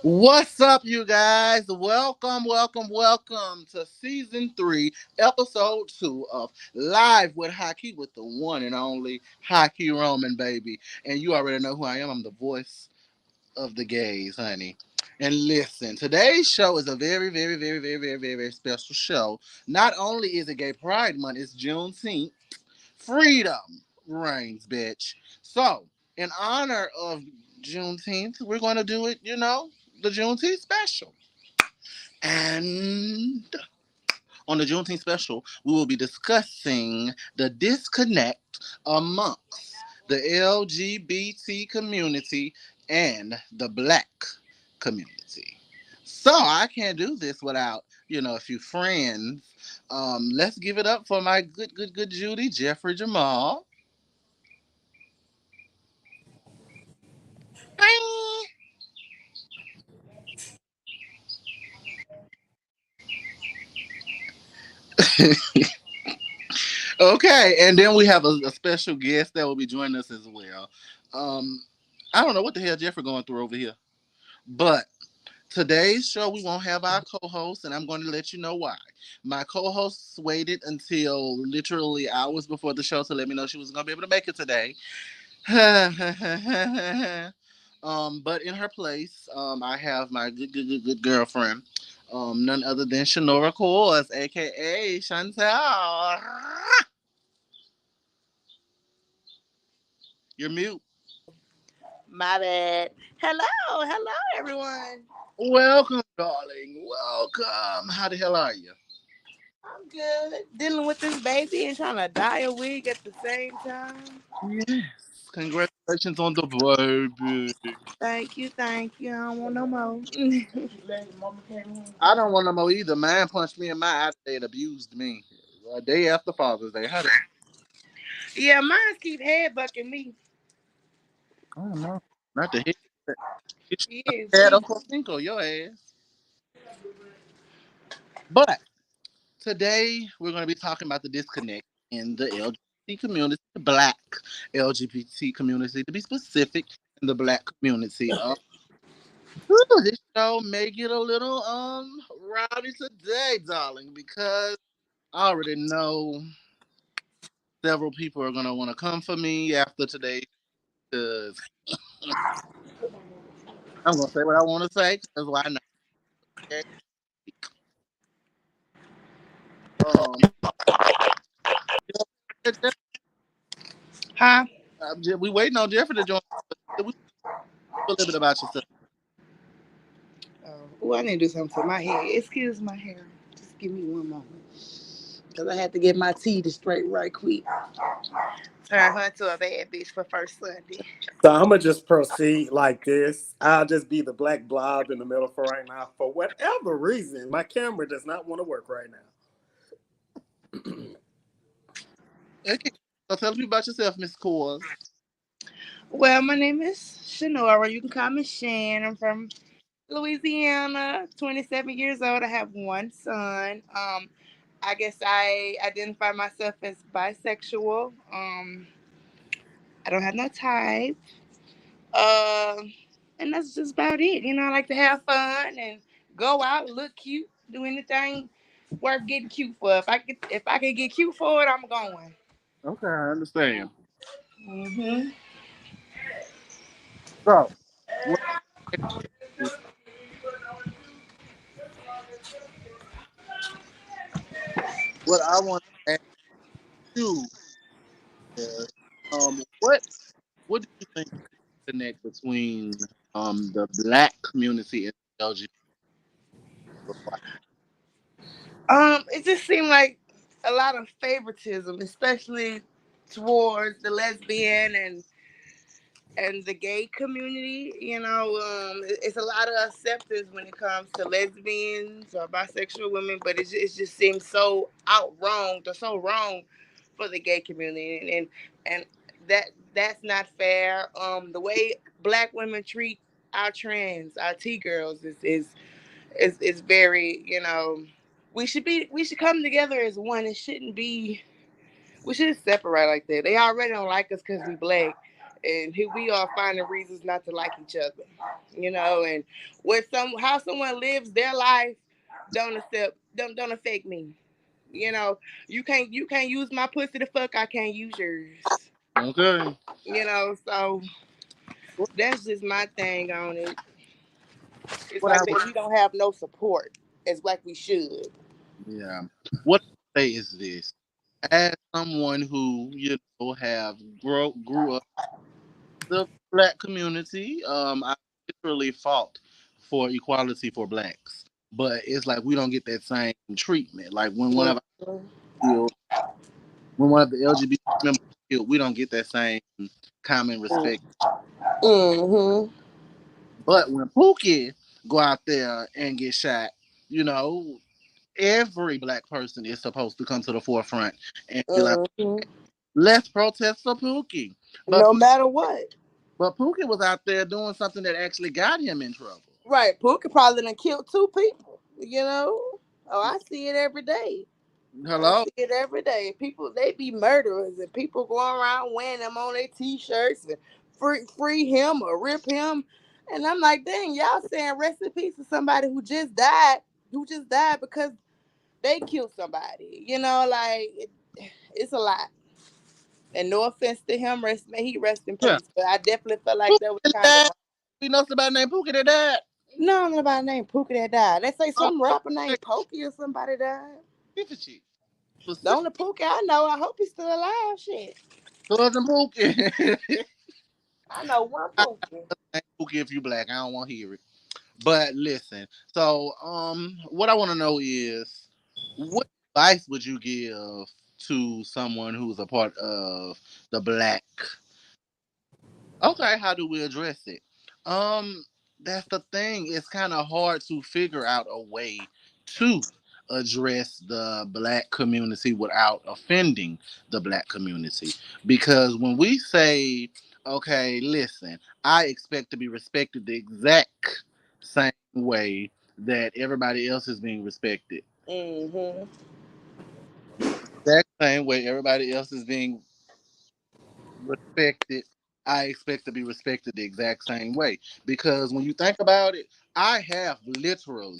What's up, you guys? Welcome to season 3, episode 2 of Live with Hyki with the one and only Hyki Roman, baby. And you already know who I am. I'm the voice of the gays, honey. And listen, today's show is a very special show. Not only is it Gay Pride Month, it's Juneteenth. Freedom reigns, bitch. So, in honor of Juneteenth, we're going to do it, the Juneteenth special. And on the Juneteenth special, we will be discussing the disconnect amongst the LGBT community and the black community. So I can't do this without, a few friends. Let's give it up for my good Judy, Jeffrey Jamal. Hi. Okay, and then we have a special guest that will be joining us as well. Um, I don't know what the hell Jeffrey going through over here, but today's show we won't have our co-host, and I'm going to let you know why. My co-host waited until literally hours before the show to let me know she was going to be able to make it today. But in her place, I have my good girlfriend, none other than Shanora Coors, aka Chantel. You're mute. My bad. Hello, everyone. Welcome, darling. Welcome. How the hell are you? I'm good. Dealing with this baby and trying to dye a wig at the same time. Yes. Congratulations on the baby. Thank you. I don't want no more. I don't want no more either. Man punched me in my eye today and abused me. A day after Father's Day. How the Yeah, mine keep head bucking me. I don't know. Not the hit. Hit Yes, your head she. Uncle Cinco, your ass. But today we're going to be talking about the disconnect in the LGBT community, the black LGBT community to be specific, in the black community. This show may get a little rowdy today, darling, because I already know several people are gonna want to come for me after today because I'm gonna say what I want to say because why not? Okay? Um, Huh? we waiting on Jeffrey to join. We a little bit about yourself. Oh, I need to do something to my hair. Excuse my hair. Just give me one moment. Because I had to get my tea to straight right quick. Turn her into a bad bitch for first Sunday. So I'm gonna just proceed like this. I'll just be the black blob in the middle for right now. For whatever reason, my camera does not want to work right now. Okay, so tell me about yourself, Miss Cores. Well, my name is Shanora. You can call me Shan. I'm from Louisiana, 27 years old. I have one son. I guess I identify myself as bisexual. I don't have no type. Um, and that's just about it. I like to have fun and go out, look cute, do anything worth getting cute for. If I can get cute for it, I'm going. Okay, I understand. Hmm. So, what what I want to ask you is, what do you think connect between the black community and the LGBT? It just seemed like a lot of favoritism, especially towards the lesbian and the gay community. It's a lot of acceptance when it comes to lesbians or bisexual women, but it just seems so out wrong, or so wrong for the gay community, and that's not fair. The way black women treat our trans, our T girls is very, we should come together as one. It shouldn't be we should separate like that. They already don't like us because we black, and here we are finding reasons not to like each other. And how someone lives their life don't affect me. You know, you can't use my pussy to fuck. I can't use yours. Okay. So that's just my thing on it. It's What I like would, that we don't have no support as like we should. yeah. What I say is this: as someone who have grew up in the black community, I literally fought for equality for blacks, but it's like we don't get that same treatment. Like killed, when one of the LGBT members is killed, we don't get that same common respect. Mm-hmm. But when Pookie go out there and get shot, you know, every black person is supposed to come to the forefront and be like, Mm-hmm. let's protest for Pookie. But No matter what. Pookie was out there doing something that actually got him in trouble. Right. Pookie probably done killed two people. Oh, I see it every day. I Hello? see it every day. People, they be murderers, and people going around wearing them on their t-shirts and free him or rip him. And I'm like, dang, y'all saying rest in peace to somebody who just died because they killed somebody. It's a lot. And no offense to him, may he rest in Yeah. peace. But I definitely felt like Pookie that was that kind of died. We know somebody named Pookie that died. no, nobody named Pookie that died. They say Oh, some rapper okay. named Pokey or somebody died. Specific. The only Specific. Pookie I know, I hope he's still alive. Shit. Cousin Pookie. I know one I Pookie. ain't Pookie if you black. I don't want to hear it. But listen, so what I want to know is, what advice would you give to someone who's a part of the black? Okay, how do we address it? Um, that's the thing. It's kind of hard to figure out a way to address the black community without offending the black community. Because when we say, okay, listen, I expect to be respected the exact same way that everybody else is being respected. Mm-hmm. Exact same way everybody else is being respected, I expect to be respected the exact same way. Because when you think about it, I have literally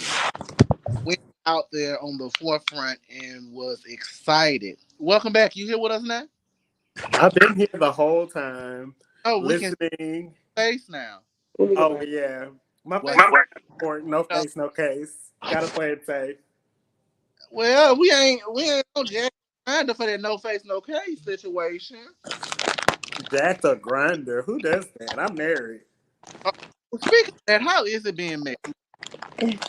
went out there on the forefront and was excited. Welcome back. You here with us now? I've been here the whole time, Oh, we can listening. face now. Let me go Oh back. yeah, my Well, face is important. No uh, face, no case. Gotta play it safe. well, we ain't on Jack Grinder for that no face no case situation. Jack's a grinder. Who does that? I'm married. Uh, Speaking of that, how is it being married?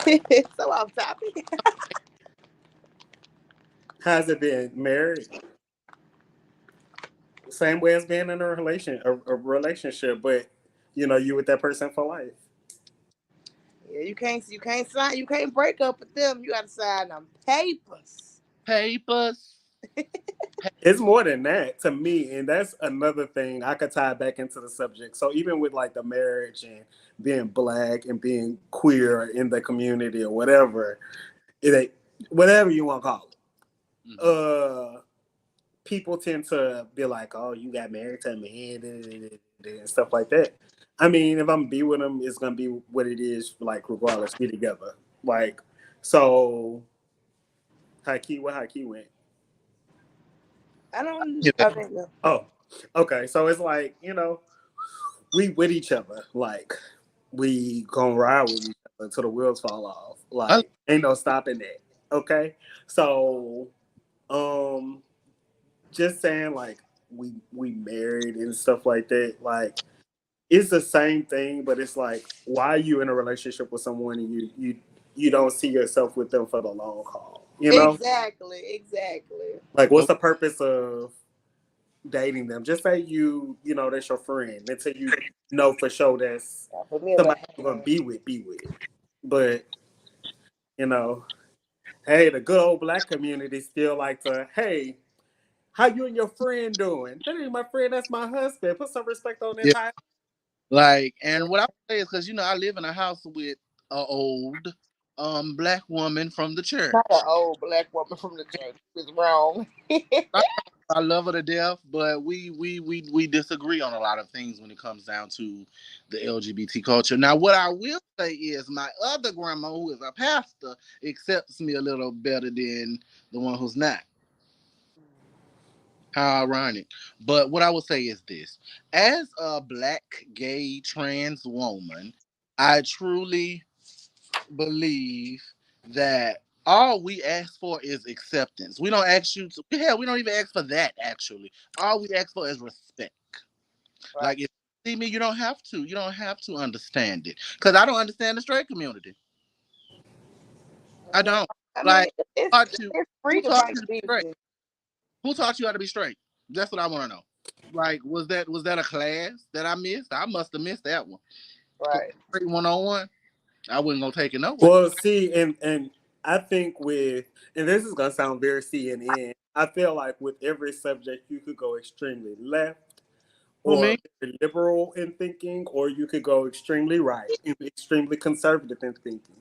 So off topic. How's it been? Married. Same way as being in a relationship, but you with that person for life. Yeah, you can't break up with them. You gotta sign them papers. Papers. It's more than that to me, and that's another thing I could tie back into the subject. So even with like the marriage and being black and being queer in the community or whatever, whatever you want to call it, Mm-hmm. people tend to be like, "Oh, you got married to a man," and stuff like that. I mean, if I'm be with them, it's gonna be what it is. Like regardless, be together. Like so, Hyki, what Hyki went. I don't. Yeah, Okay, no. Oh, okay. So it's like we with each other. Like we gonna ride with each other until the wheels fall off. I Like ain't no stopping that. Okay. So Um, just saying like we married and stuff like that. Like it's the same thing, but it's like why are you in a relationship with someone and you don't see yourself with them for the long haul? You know, Exactly, exactly. like what's the purpose of dating them? Just say you know that's your friend until you know for sure that's Yeah, put me a little somebody you're gonna hand. be with. But you know, hey, the good old black community still like to hey. How you and your friend doing? That ain't my friend. That's my husband. Put some respect on that Yeah. title. Like, and what I would say is because I live in a house with a old black woman from the Not an church. old black woman from the church. It's wrong. I love her to death, but we disagree on a lot of things when it comes down to the LGBT culture. Now, what I will say is my other grandma, who is a pastor, accepts me a little better than the one who's not. How ironic. But what I would say is this: as a black gay trans woman, I truly believe that all we ask for is acceptance. We don't ask you to, hell, we don't even ask for that actually. All we ask for is respect. Right. Like if you see me, you don't have to understand it. Cause I don't understand the straight community. I Yeah. don't. I mean, Like it's taught you it's free who to taught mind you to be your straight? business. Who taught you how to be straight? That's what I want to know. Like, was that a class that I missed? I must have missed that one. Cause Right. straight 101, I wasn't gonna take it nowhere. Well, see, and I think with and this is gonna sound very CNN. I feel like with every subject you could go extremely left Who or me? very liberal in thinking, or you could go extremely right and extremely conservative in thinking.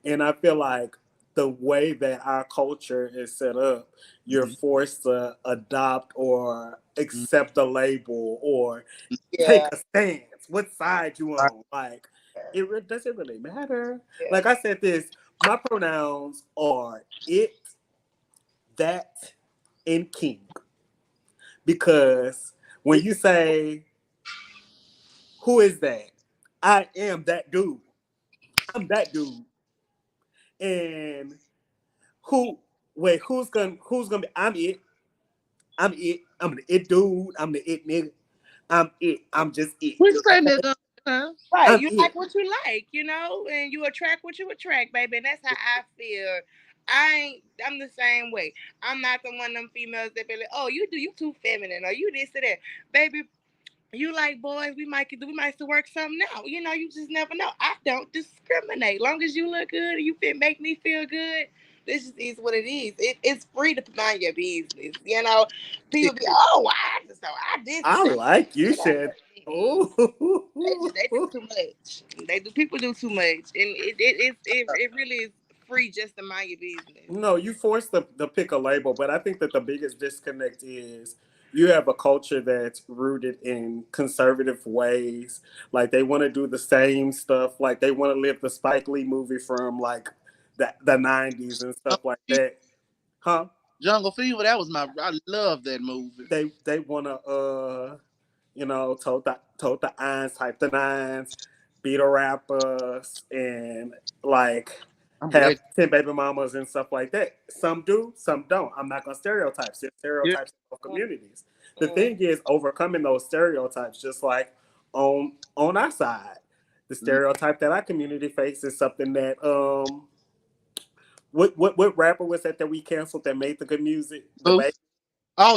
And I feel like the way that our culture is set up, you're Mhm. forced to adopt or accept a label or take Yeah. a stance. What side you Right. on? Like it doesn't really matter. Yeah. Like I said, this my pronouns are it, that, and king because when you say who is that? I am that dude. I'm that dude. And who? Wait, who's gonna be? I'm it. I'm it. I'm the it dude. I'm the it nigga. I'm it. I'm just it. We can say nigga. Huh? Right. I'm You it. like what you like, and you attract what you attract, baby. And that's how I feel. I'm the same way. I'm not the one of them females that be like, oh, you too feminine, or you this or that. Baby, you like boys, we might still work something out. You just never know. I don't discriminate. Long as you look good and you make me feel good, this just is what it is. It's free to mind your business. People be, oh, I did I that. like you, You know, Shed. mm-mm. Oh, They do too much. People do too much, and it really is free just to mind your business. no, you forced to pick a label, but I think that the biggest disconnect is you have a culture that's rooted in conservative ways. Like they want to do the same stuff. Like they want to live the Spike Lee movie from like the 90s and stuff like that. Huh? Jungle Fever, that was I love that movie. They want to tote the irons, type the nines, beat the rappers, and like I'm have glad. 10 baby mamas and stuff like that. Some do, some don't. I'm not gonna stereotype. There's Yeah. stereotypes of communities. The Mm. thing is overcoming those stereotypes, just like on our side. The Mm. stereotype that our community faces is something that what rapper was that we canceled that made the good music? The Who? baby Oh,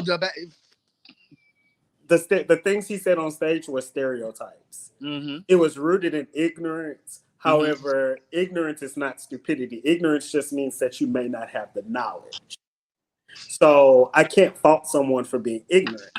the things he said on stage were stereotypes. mm-hmm. It was rooted in ignorance. Mm-hmm. However, ignorance is not stupidity. Ignorance just means that you may not have the knowledge. So I can't fault someone for being ignorant.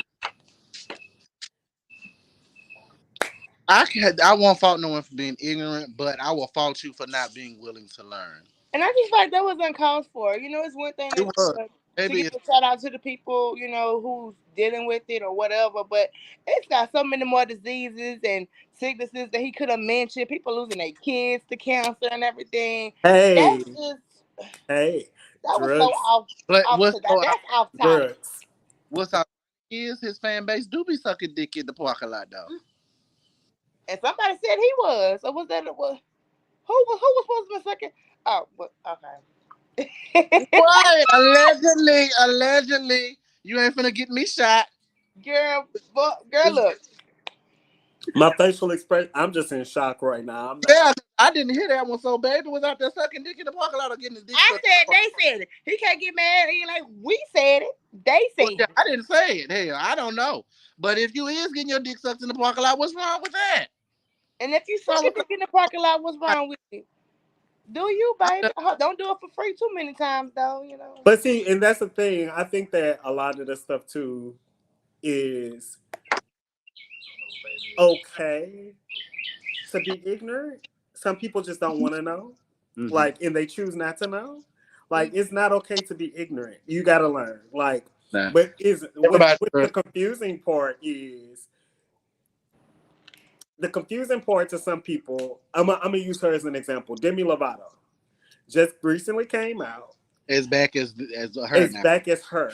I won't fault no one for being ignorant, but I will fault you for not being willing to learn. And I just like that was uncalled for. It's one thing It was. to Maybe give it's a shout out to the people, who's dealing with it or whatever, but it's got so many more diseases and sicknesses that he could have mentioned. People losing their kids to cancer and everything. Hey, That's just hey, that was so drugs, but off to that. That's off topic. drugs. what's our is his fan base do be sucking dick in the parking lot though. And somebody said he was. Or was that who was supposed to be second? Oh, but okay. What? Allegedly, allegedly. You ain't finna get me shot. Girl, girl, It's, look. My facial expression, I'm just in shock right now. I'm not. yeah, I didn't hear that one. So, baby was out there sucking dick in the parking lot or getting his dick I sucked in the said parking they said it. He can't get mad. He like we said it. They lot. Well, said yeah, it. I didn't say it. Hell, I don't know. But if you is getting your dick sucked in the parking lot, what's wrong with that? And if you What's suck wrong a with dick in the parking lot, what's wrong with you? Do you, baby? Don't do it for free too many times, though. You know. But see, and that's the thing. I think that a lot of the stuff too is okay to be ignorant. Some people just don't want to know, Mm-hmm. like, and they choose not to know. Like, it's not okay to be ignorant. You got to learn. Like, Nah. but is Everybody. what the confusing part is. The confusing part to some people. I'm gonna use her as an example. Demi Lovato just recently came out. As back as her As now. back as her.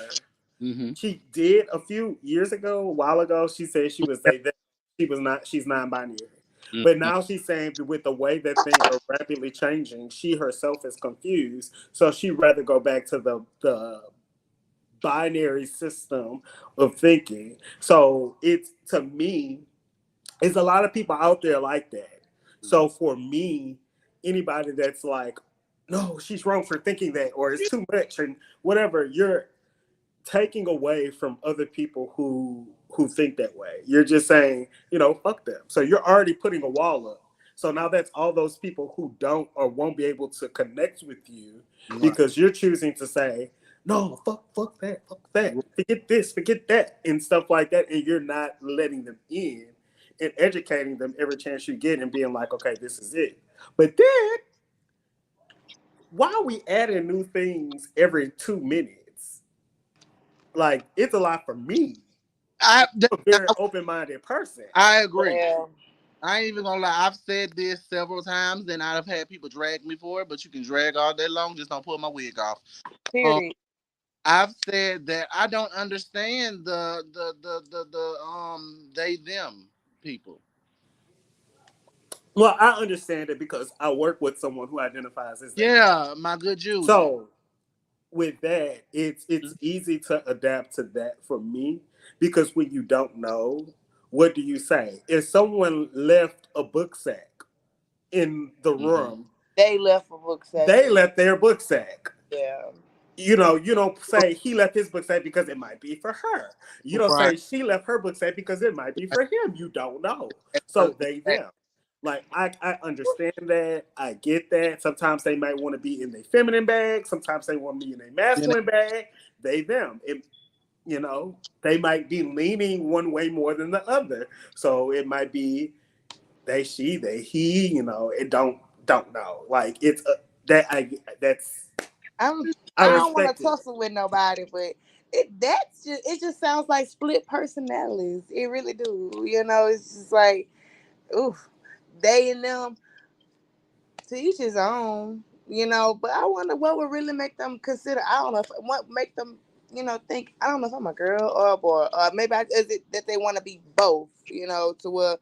Mm-hmm. She did a few years ago, a while ago. She said she was that she was not. She's non-binary, but Mm-hmm. now she's saying with the way that things are rapidly changing, she herself is confused. So she'd rather go back to the binary system of thinking. So it's to me, it's a lot of people out there like that. So for me, anybody that's like, no, she's wrong for thinking that, or it's too much, and whatever, you're taking away from other people who think that way. You're just saying, fuck them. So you're already putting a wall up. So now that's all those people who don't or won't be able to connect with you Right. because you're choosing to say, no, fuck that, forget this, forget that, and stuff like that. And you're not letting them in and educating them every chance you get and being like, okay, this is it. But then why are we adding new things every 2 minutes? Like, it's a lot for me. I I'm a very open-minded person. I agree. Yeah. I ain't even gonna lie. I've said this several times, and I've had people drag me for it. But you can drag all day long. Just don't pull my wig off. Um, Period. I've said that I don't understand the they them people. Well, I understand it because I work with someone who identifies as they them. Yeah, my good Judy. So with that, it's easy to adapt to that for me because when you don't know, what do you say? If someone left a book sack in the Mm-hmm. room, They left for book they session. left their book sack. Yeah. You don't say he left his book sack because it might be for her. You don't Right. say she left her book sack because it might be for him. You don't know. So they them. Like I understand that. I get that. Sometimes they might want to be in their feminine bag. Sometimes they want to be in their masculine bag. They them. They might be leaning one way more than the other. So it might be they she they he. It don't know. Like it's that I that's I'm. I I don't want respect to it. tussle with nobody, but it just sounds like split personalities. It really do. It's just like, oof, they and them, to each his own. But I wonder what would really make them consider. I don't know what make them, think. I don't know if I'm a girl or a boy, or maybe is it that they want to be both. To where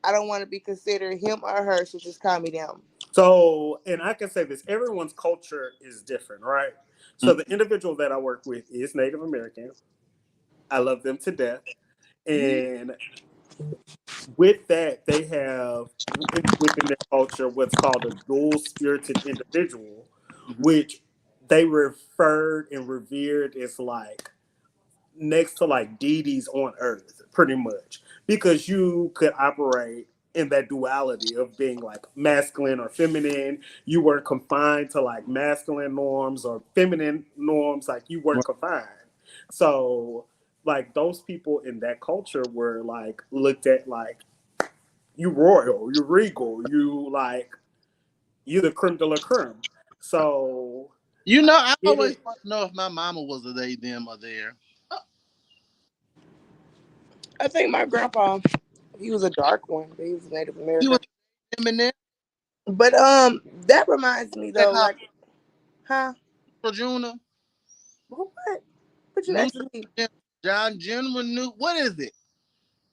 I don't want to be considered him or her, so just call me them. So, and I can say this: everyone's culture is different, right? So, the individual that I work with is Native American. I love them to death, and with that, they have within their culture what's called a dual spirited individual, which they referred and revered as like next to like deities on earth, pretty much, because you could operate in that duality of being like masculine or feminine. You weren't confined to like masculine norms or feminine norms, like you weren't confined. So, like, those people in that culture were like looked at like you royal, you regal, you like you the creme de la creme. So, I get always it. want to know if my mama was a they, them, or there. I think my grandpa, he was a dark one, but he was Native He American. was them and them. But that reminds me That though, hot like, huh? Junior, What? What you Neutral, asking me? John General New. What is it?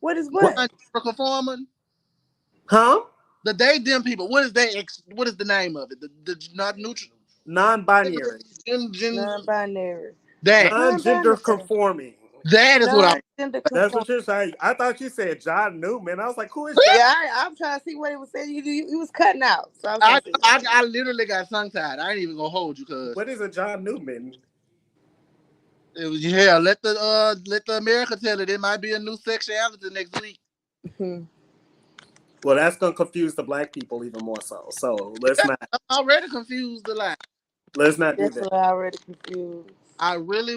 What is What? what? Conforming. Huh? The they them people. What is they? What is the name of it? The not neutral. Non-binary. Non-binary. that Non-gender Non-binary. conforming. that is what I Non-gender That's conforming. what you're saying. I thought you said John Newman. I was like, who is John? Yeah, I'm trying to see what he was saying. He was cutting out, so I was trying I to see. I literally got tongue tied. I ain't even gonna hold you because What is a John Newman? it was yeah. Let the America tell it. It might be a new sexuality next week. Hmm. Well, that's gonna confuse the black people even more so. So I'm already confused a lot. let's not do that. Definitely already confused. I really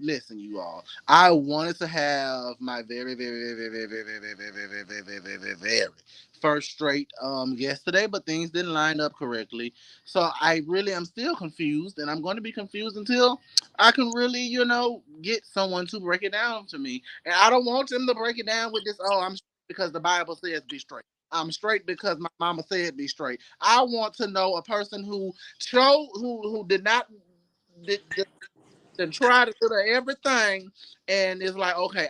listen, you all. I wanted to have my very, very, very, very, very, very, very, very, very, very, very, very, very first straight yesterday, but things didn't line up correctly. So I really am still confused, and I'm going to be confused until I can really, get someone to break it down to me. And I don't want them to break it down with this. Oh, I'm straight because the Bible says be straight. I'm straight because my mama said be straight. I want to know a person who who did not did, and try to do everything, and it's like, okay,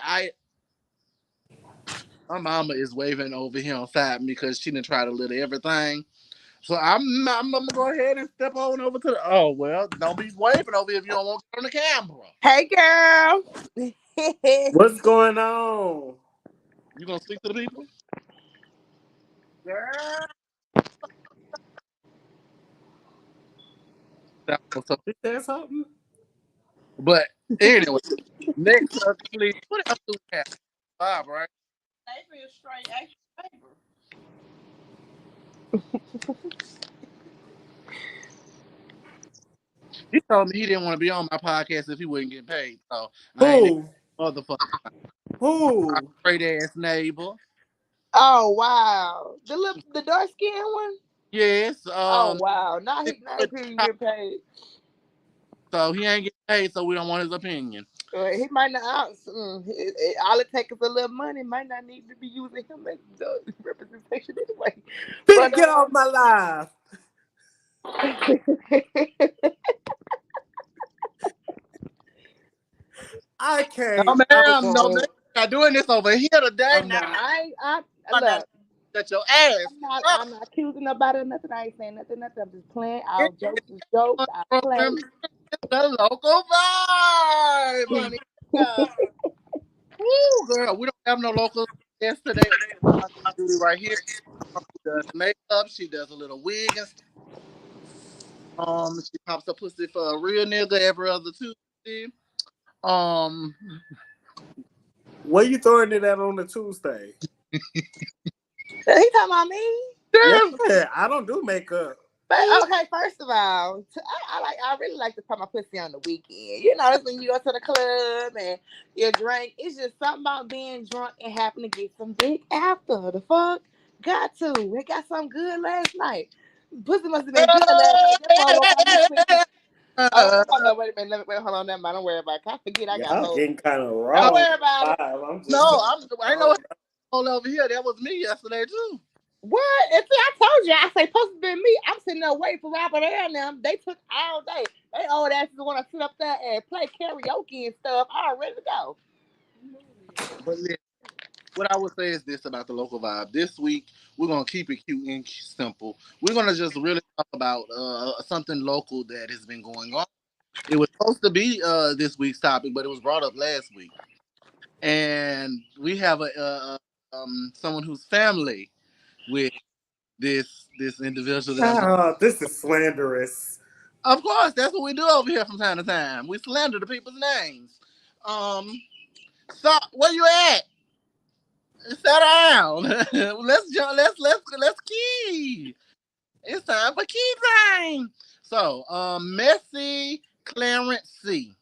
my mama is waving over here on side me because she didn't try to little everything. So I'm gonna go ahead and step on over to the. Oh well, don't be waving over here if you don't want to turn the camera. Hey, girl. What's going on? You gonna speak to the people? Girl. Is there something? But anyway, next subject, please. What else do we have? Bob, right? Paper is straight extra paper. He told me he didn't want to be on my podcast if he wasn't getting paid. So I ain't Who? motherfucker. My Who? straight ass neighbor. Oh wow, the dark skin one. Yes. Oh wow, now he But couldn't get paid. so he ain't getting paid, so we don't want his opinion. He might not. All it takes is a little money. Might not need to be using him as the representation anyway. Bitch, But get off my life. I No, can't. I ma'am. No, ma'am. won't. Not doing this over here today. I'm Now, not. I I'm not look. shut your ass. Up. I'm not accusing nobody of nothing. I ain't saying nothing. Nothing. I'm just playing. It Our jokes is jokes. I play. remember the local vibe, honey. Woo, girl. We don't have no local yesterday. Duty right here. She does makeup. She does a little wig and stuff. She pops up pussy for a real nigga every other Tuesday. Um, What you throwing it at on a Tuesday? He talking about me. there's Yeah, I don't do makeup. But okay, first of all, I really like to put my pussy on the weekend. You know, that's when you go to the club and you drink. It's just something about being drunk and having to get some dick after. The fuck? Got to. We got something good last night. Pussy must have been good last night. That's why I woke up this quick. Oh, hold on, wait a minute. Wait, hold on. Never mind. Don't worry about it. I forget I got Y'all hoes. getting kind of Don't raw. worry about it. I'm no, just saying. I ain't know what all over here. That was me yesterday too. What? And see, I told you, I say, supposed to be me. I'm sitting there waiting for Robert and them. They took all day. They old asses want to sit up there and play karaoke and stuff. I'm ready to go. But listen, what I would say is this about the local vibe. This week we're gonna keep it cute and simple. We're gonna just really talk about something local that has been going on. It was supposed to be this week's topic, but it was brought up last week, and we have someone who's family with this individual that I'm talking. Oh, this is slanderous. Of course, that's what we do over here from time to time. We slander the people's names. Um, so where you at? Sit down. Let's key. It's time for key time. So, Messi Clarence C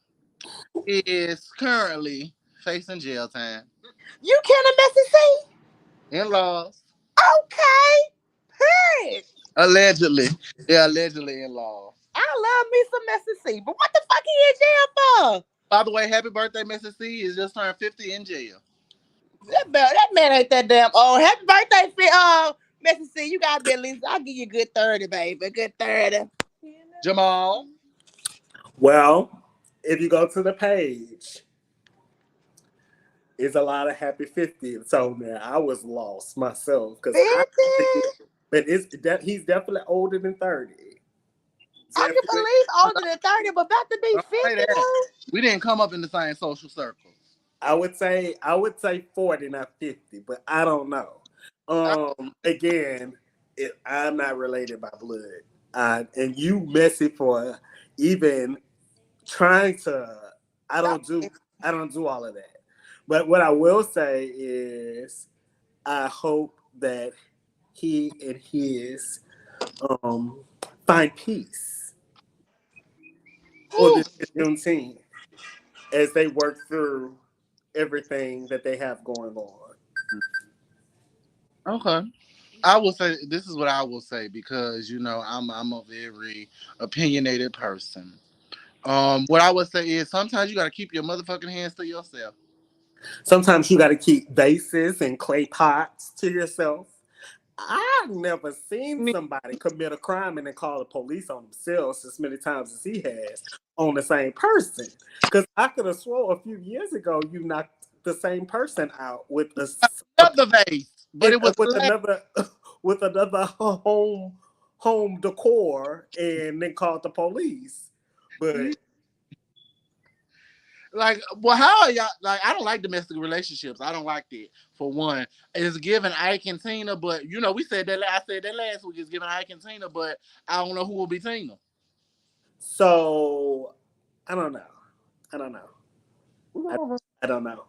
is currently facing jail time. You can a messy see? In laws. Okay. Hey. Allegedly. Yeah, allegedly in laws. I love me some messy see, but what the fuck he in jail for? By the way, happy birthday, Mrs. C. Is just turned 50 in jail. That man ain't that damn old. Happy birthday, messy see. You gotta be at least, I'll give you a good 30, baby. A good 30. Jamal. Well, if you go to the page, it's a lot of happy 50s on there. I was lost myself because 50? but he's definitely older than 30. I can Definitely. believe older than 30, but about to be Don't say 50 that. though. We didn't come up in the same social circles. I would say 40, not 50, but I don't know. Again, I'm not related by blood. And you messy for even trying to I Don't don't do I don't do all of that. But what I will say is I hope that he and his um find peace on Whew. this Juneteenth as they work through everything that they have going on. Okay. I will say this is what I will say because I'm a very opinionated person. What I would say is sometimes you gotta keep your motherfucking hands to yourself. Sometimes you got to keep vases and clay pots to yourself. I've never seen somebody commit a crime and then call the police on themselves as many times as he has on the same person. Because I could have swore a few years ago you knocked the same person out with Another vase, but it was with glass. another with another home decor and then called the police. But Like, well, how are y'all? Like, I don't like domestic relationships. I don't like that. For one, it's giving Ike and Tina, but we said that. I said that last week. It's giving Ike and Tina, but I don't know who will be Tina. so I don't know. I don't know. I, I don't know.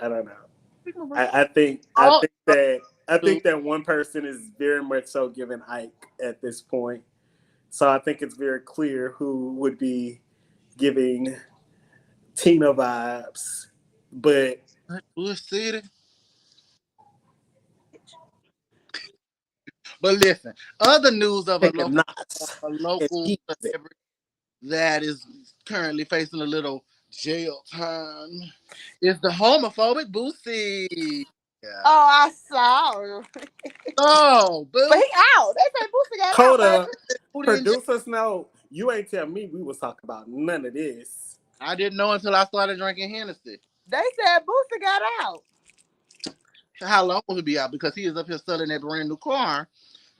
I don't know. I think I Oh, think that I dude. think that one person is very much so giving Ike at this point. So I think it's very clear who would be giving Tina vibes. But Bush City. But listen, other news of a taking local knots a and local easy. celebrity that is currently facing a little jail time is the homophobic Boosie. Yeah. Oh, I saw. Oh, But Boo. he out. They say Boosie got out, baby. Coda, Booty in jail. producers know you ain't tell me we was talking about none of this. I didn't know until I started drinking Hennessy. They said Boosie got out. How long will he be out? Because he is up here selling that brand new car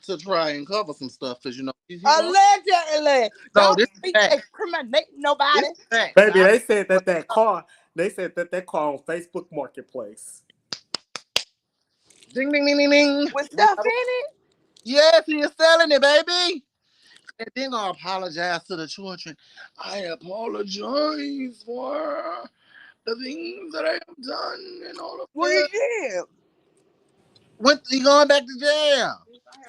to try and cover some stuff. Because he going. Allegedly. No, Don't this is be fact. incriminating This nobody. is fact. Baby, I, they said that car on Facebook Marketplace. ding ding ding ding ding. With stuff in it. Yes, he is selling it, baby. And then I apologize to the children. I apologize for the things that I have done and all of Well, you that. did. When he going back to jail?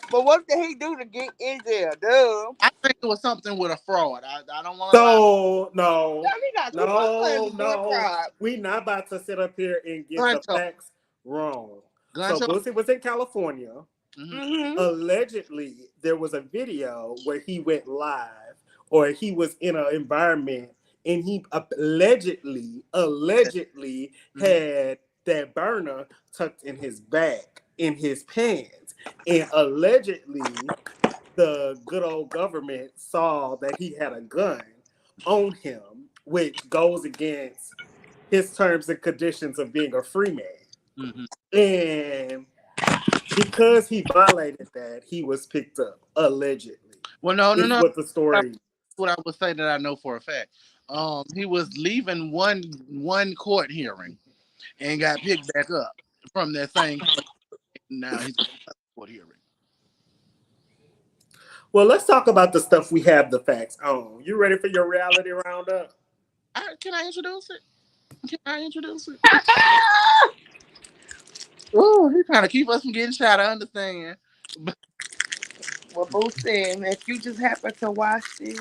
But what did he do to get in there, dude? I think it was something with a fraud. I don't want to lie. So no, Damn, he got too much claims no, of doing no. fraud. We not about to sit up here and get the Guncho. facts wrong. So Guncho. Boosie was in California. Mm-hmm. Mm-hmm. Allegedly, there was a video where he went live, or he was in an environment, and he allegedly Mm-hmm. had that burner tucked in his back, in his pants, and allegedly the good old government saw that he had a gun on him, which goes against his terms and conditions of being a free man. Mm-hmm. And because he violated that, he was picked up, allegedly. Well, no, no, Is no. what the story. What I would say that I know for a fact. He was leaving one court hearing and got picked back up from that same court. Now he's in another court hearing. Well, let's talk about the stuff we have the facts on. You ready for your reality roundup? Can I introduce it? Can I introduce it? Ooh, he's trying to keep us from getting shot. I understand. But Well, Boo said, if you just happen to watch this,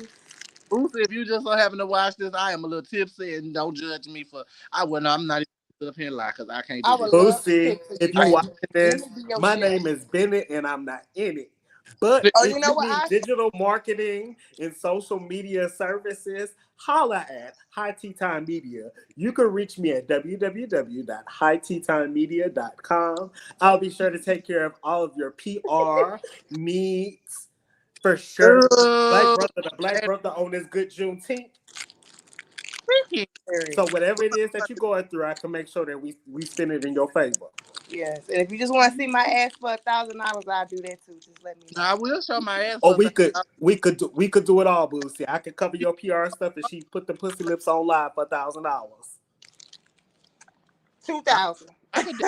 Boosie, if you just so happen to watch this, I am a little tipsy and don't judge me for. I'm not even up here and lie because I can't I do would this. love to Lucy, pick for if you, you I, watching baby. Let this, me be your my judge. name is Bennett and I'm not in it. But Oh, if you know you what? need digital marketing and social media services, holla at High Tea Time Media. You can reach me at www.highteatimemedia.com. I'll be sure to take care of all of your PR needs for sure. oh, The black brother on this good Juneteenth. freaky. So whatever it is that you're going through, I can make sure that we spin it in your favor. Yes, and if you just want to see my ass for $1,000, I'll do that too. Just let me know. Now I will show my ass Or for we could do it all, Boosie. I could cover your PR stuff and she put the pussy lips on live for $1,000. 2,000. I could do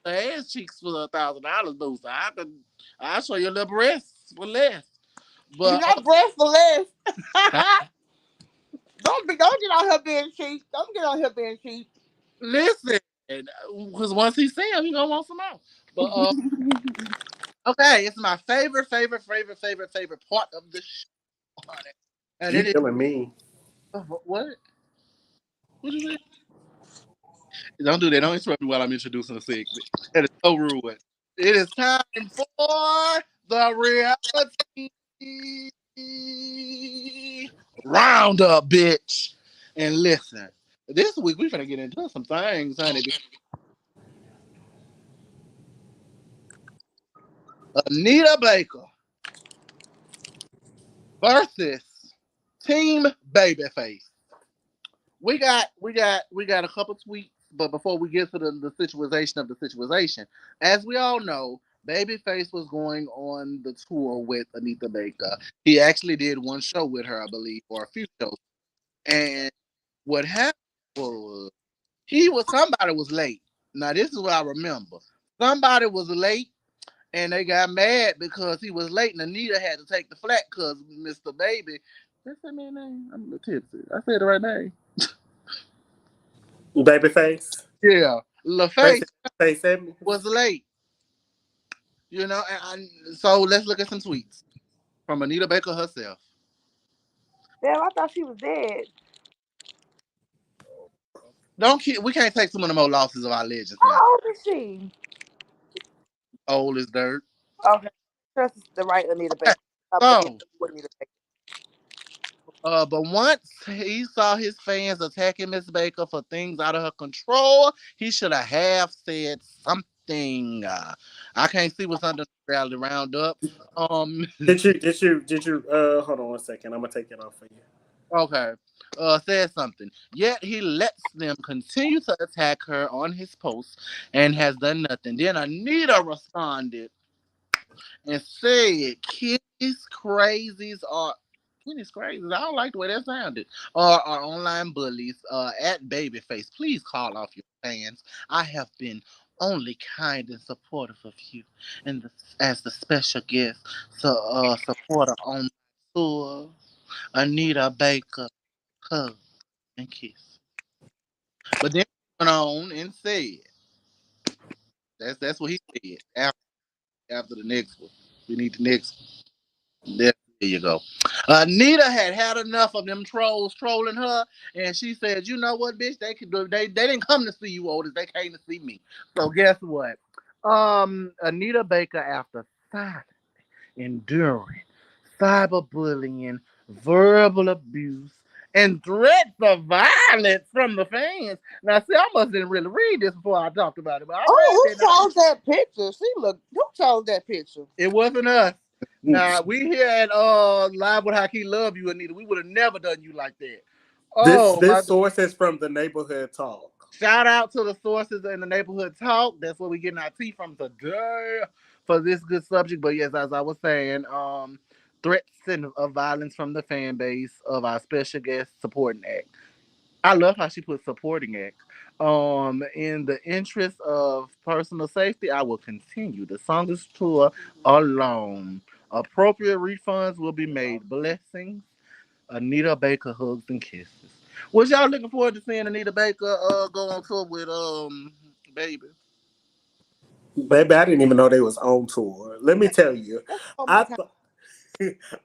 the ass cheeks for $1,000, boost. I'll show you a little breasts for less. But Not breathless. Don't get out here being cheap. Don't get out here being cheap. listen, because once he see him, he gonna want some more. But okay, it's my favorite part of the show, honey. And You it is killing me. what? What you say? Don't do that. Don't interrupt me while I'm introducing the segment. That is so rude. It is time for the reality roundup, bitch. And listen, this week we finna get into some things, honey. Anita Baker versus Team Babyface. We got a couple tweets, but before we get to the situation of the situation, as we all know, Babyface was going on the tour with Anita Baker. He actually did one show with her, I believe, or a few shows. And what happened was somebody was late. Now this is what I remember. Somebody was late and they got mad because he was late and Anita had to take the flat because Mr. Baby. That's that man's name? I'm a little tipsy. I said the right name. Babyface. Yeah. Face LaFace face at me. was late. So let's look at some tweets from Anita Baker herself. Damn, I thought she was dead. We can't take too many more losses of our legends now. How old is she? Old as dirt. Okay, trust is the right Anita Okay. Baker. Stop looking So at Anita Baker. but once he saw his fans attacking Miss Baker for things out of her control, he should have said something. I can't see what's under the reality roundup. Did you hold on one second. I'm gonna take it off for you. Okay. Said something. Yet he lets them continue to attack her on his post and has done nothing. Then Anita responded and said, Kenny's crazies. I don't like the way that sounded. Are online bullies at Babyface. Please call off your fans. I have been only kind and supportive of you and as the special guest supporter on my tour. Anita Baker, hug and kiss. But then he went on and said, that's what he said after the next one. We need the next one. There you go. Nita had enough of them trolls trolling her, and she said, "You know what, bitch? They didn't come to see you, Otis. They came to see me." So guess what? Anita Baker, after silently enduring cyberbullying, verbal abuse, and threats of violence from the fans. Now, see, I must didn't really read this before I talked about it, but I Oh, read who it. chose that picture? Who chose that picture? It wasn't us. Now we here at Live with Hyki Love You, Anita. We would have never done you like that. This Oh my! this source is from the neighborhood talk. Shout out to the sources in the neighborhood talk. That's where we getting our tea from today for this good subject. But yes, as I was saying, threats of violence from the fan base of our special guest supporting act. I love how she put supporting act. In the interest of personal safety, I will continue the Songs tour alone. Appropriate refunds will be made. Blessings, Anita Baker, hugs and kisses. Was y'all looking forward to seeing Anita Baker go on tour with Baby? Baby, I didn't even know they was on tour. Let me tell you, That's all my I time. thought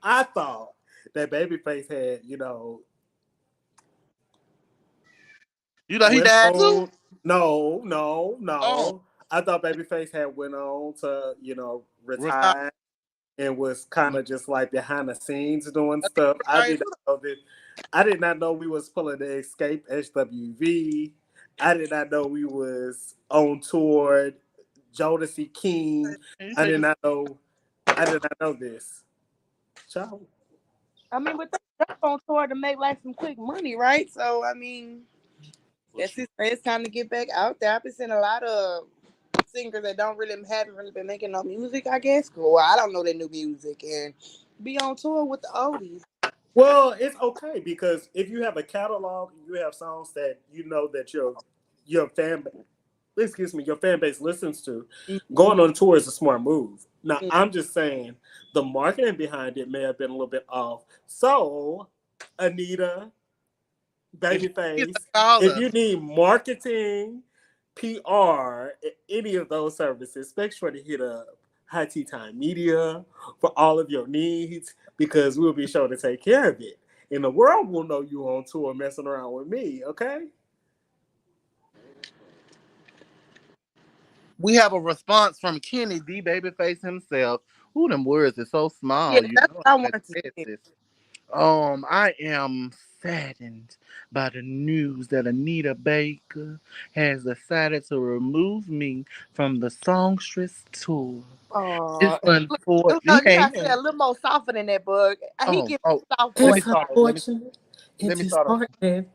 I thought that Babyface had, You know he went died too. on. No, no, Oh, no. I thought Babyface had went on to, retire. retire and was kind of just like behind the scenes doing stuff. I Right. did not know that. I did not know we was pulling the Escape HWV. I did not know we was on tour. Jodeci King. And you I take did this. not know. I did not know this. Child. I mean, but they jump on tour to make like some quick money, right? So I mean, For that's sure. it. It's time to get back out there. I've been seeing singers that haven't really been making no music, I guess. Well, I don't know their new music and be on tour with the oldies. Well, it's okay because if you have a catalog, you have songs that you know that your fan your fan base listens to. Mm-hmm. Going on tour is a smart move. Now, I'm just saying the marketing behind it may have been a little bit off. So, Anita, Babyface, if you need marketing, PR, any of those services, make sure to hit up High Tea Time Media for all of your needs because we'll be sure to take care of it. And the world will know you on tour messing around with me, okay? We have a response from Kenny D Babyface himself. Ooh, them words are so Yeah, small. You that's know what I I'm in wanted to say. Texas. I am saddened by the news that Anita Baker has decided to remove me from the Songstress tour. It's Oh, unfortunate. no, You you can't gotta hear say a me. little more softer than that, Bug. He Oh, gets oh. soft Let voice. me It's start over. unfortunate. Let It me is start over. heartbreak.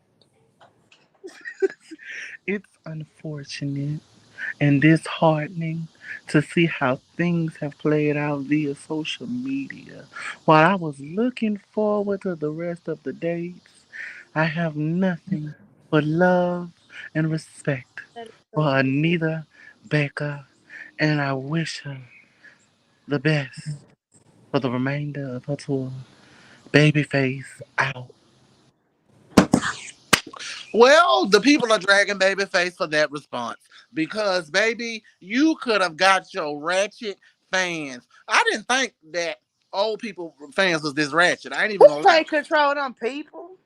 It's unfortunate and disheartening to see how things have played out via social media. While I was looking forward to the rest of the dates, I have nothing but love and respect That is for so Anita Baker, and I wish her the best for the remainder of her tour. Babyface out. Well, the people are dragging Babyface for that response because, baby, you could have got your ratchet fans. I didn't think that old people fans was this ratchet. I ain't even Who gonna lie. take control of them people?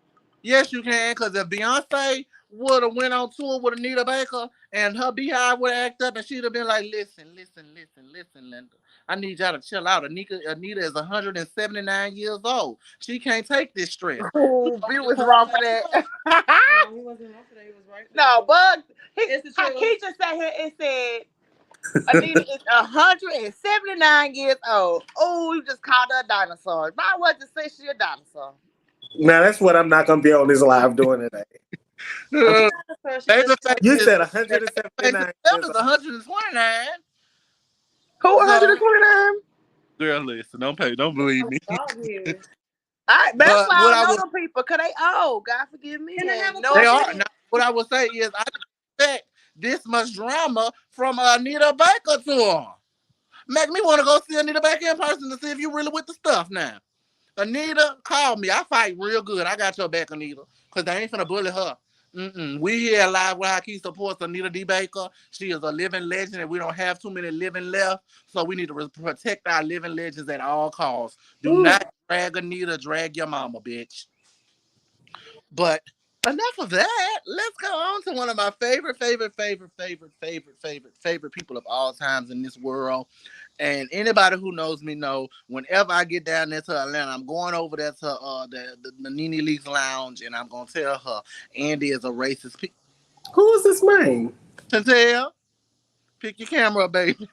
Yes, you can, because if Beyonce would have went on tour with Anita Baker and her beehive would have acted up and she'd have been like, listen, Linda. I need y'all to chill out. Anita is 179 years old. She can't take this stress. You Oh, know, Bill get was her wrong for back that. up. No, he wasn't wrong for that. He was right for No, that. Bug. It's the truth. He just sat here and said Anita is 179 years old. Oh, you just called her a dinosaur. Might well just say she a dinosaur. Now, that's what I'm not going to be on this live doing today. Okay. So she just Babyface You is said Babyface 179 itself years is old. 129. Who So 129? girl, listen, don't believe me. dog here. That's But why what I I don't know was them people, because they old. God forgive me. Can I have And a no they offense. are question? now what I would say is I didn't expect this much drama from Anita Baker tour. Make me want to go see Anita Baker in person to see if you really with the stuff now. Anita, call me. I fight real good. I got your back, Anita. Because they ain't finna bully her. Mm-mm. We here live with Hyki supports Anita D. Baker. She is a living legend, and we don't have too many living left. So we need to protect our living legends at all costs. Do Ooh. not drag Anita, drag your mama, bitch. But enough of that. Let's go on to one of my favorite people of all times in this world. And anybody who knows me know whenever I get down there to Atlanta, I'm going over there to the Nene Leaks Lounge, and I'm gonna tell her Andy is a racist. Who is this man? Chantel, pick your camera up, baby.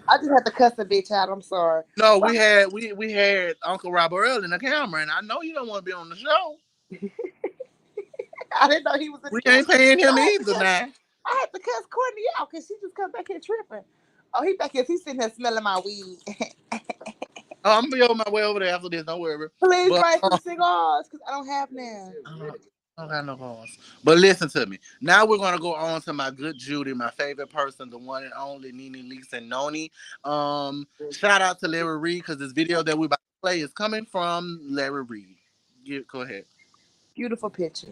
I just have to cuss a bitch out. I'm sorry. No, we had Uncle Robert Earl in the camera, and I know you don't want to be on the show. I didn't know he was in the We camera. ain't paying him I had to either cuss. now. I had to cuss Courtney out because she just come back here tripping. Oh, he back here. He's sitting there smelling my weed. I'm gonna be on my way over there after this. Don't worry. Please But bring some cigars because I don't have none. I don't got no cars. But listen to me. Now we're gonna go on to my good Judy, my favorite person, the one and only Nene Leaks and Noni. Shout out to Larry Reed because this video that we about to play is coming from Larry Reed. Go ahead. Beautiful picture.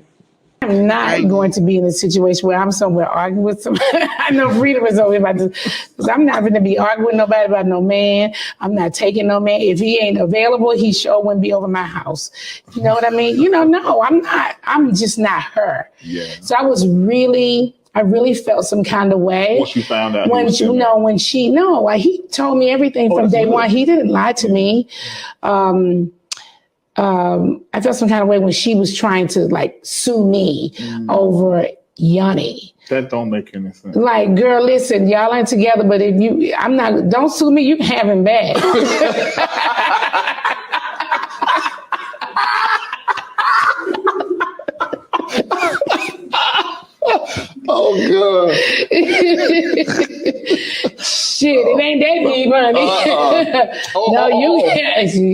I'm not Thank going to be in a situation where I'm somewhere arguing with somebody. I know Freedom is over here about this. Because I'm not going to be arguing with nobody about no man. I'm not taking no man. If he ain't available, he sure wouldn't be over my house. You know what I mean? No, I'm not. I'm just not her. Yeah. So I really felt some kind of way. Once you found out When he told me everything from day one. He didn't lie to me. I felt some kind of way when she was trying to like sue me over Yanni. That don't make any sense. Like, girl, listen, y'all ain't together, but don't sue me, you can have him back. Oh, God. Shit, it ain't that deep, honey. No,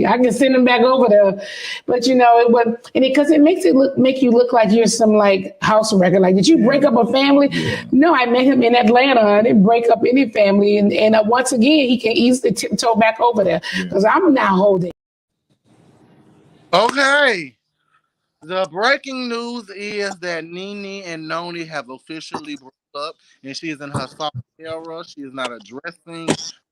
I can send them back over there. But you know, it was, and because it makes make you look like you're some like house wrecker. Like, did you break up a family? Yeah. No, I met him in Atlanta. I didn't break up any family. And once again, he can easily tiptoe back over there because I'm not holding. Okay. The breaking news is that Nene and Noni have officially broke up, and she is in her soft era. She is not addressing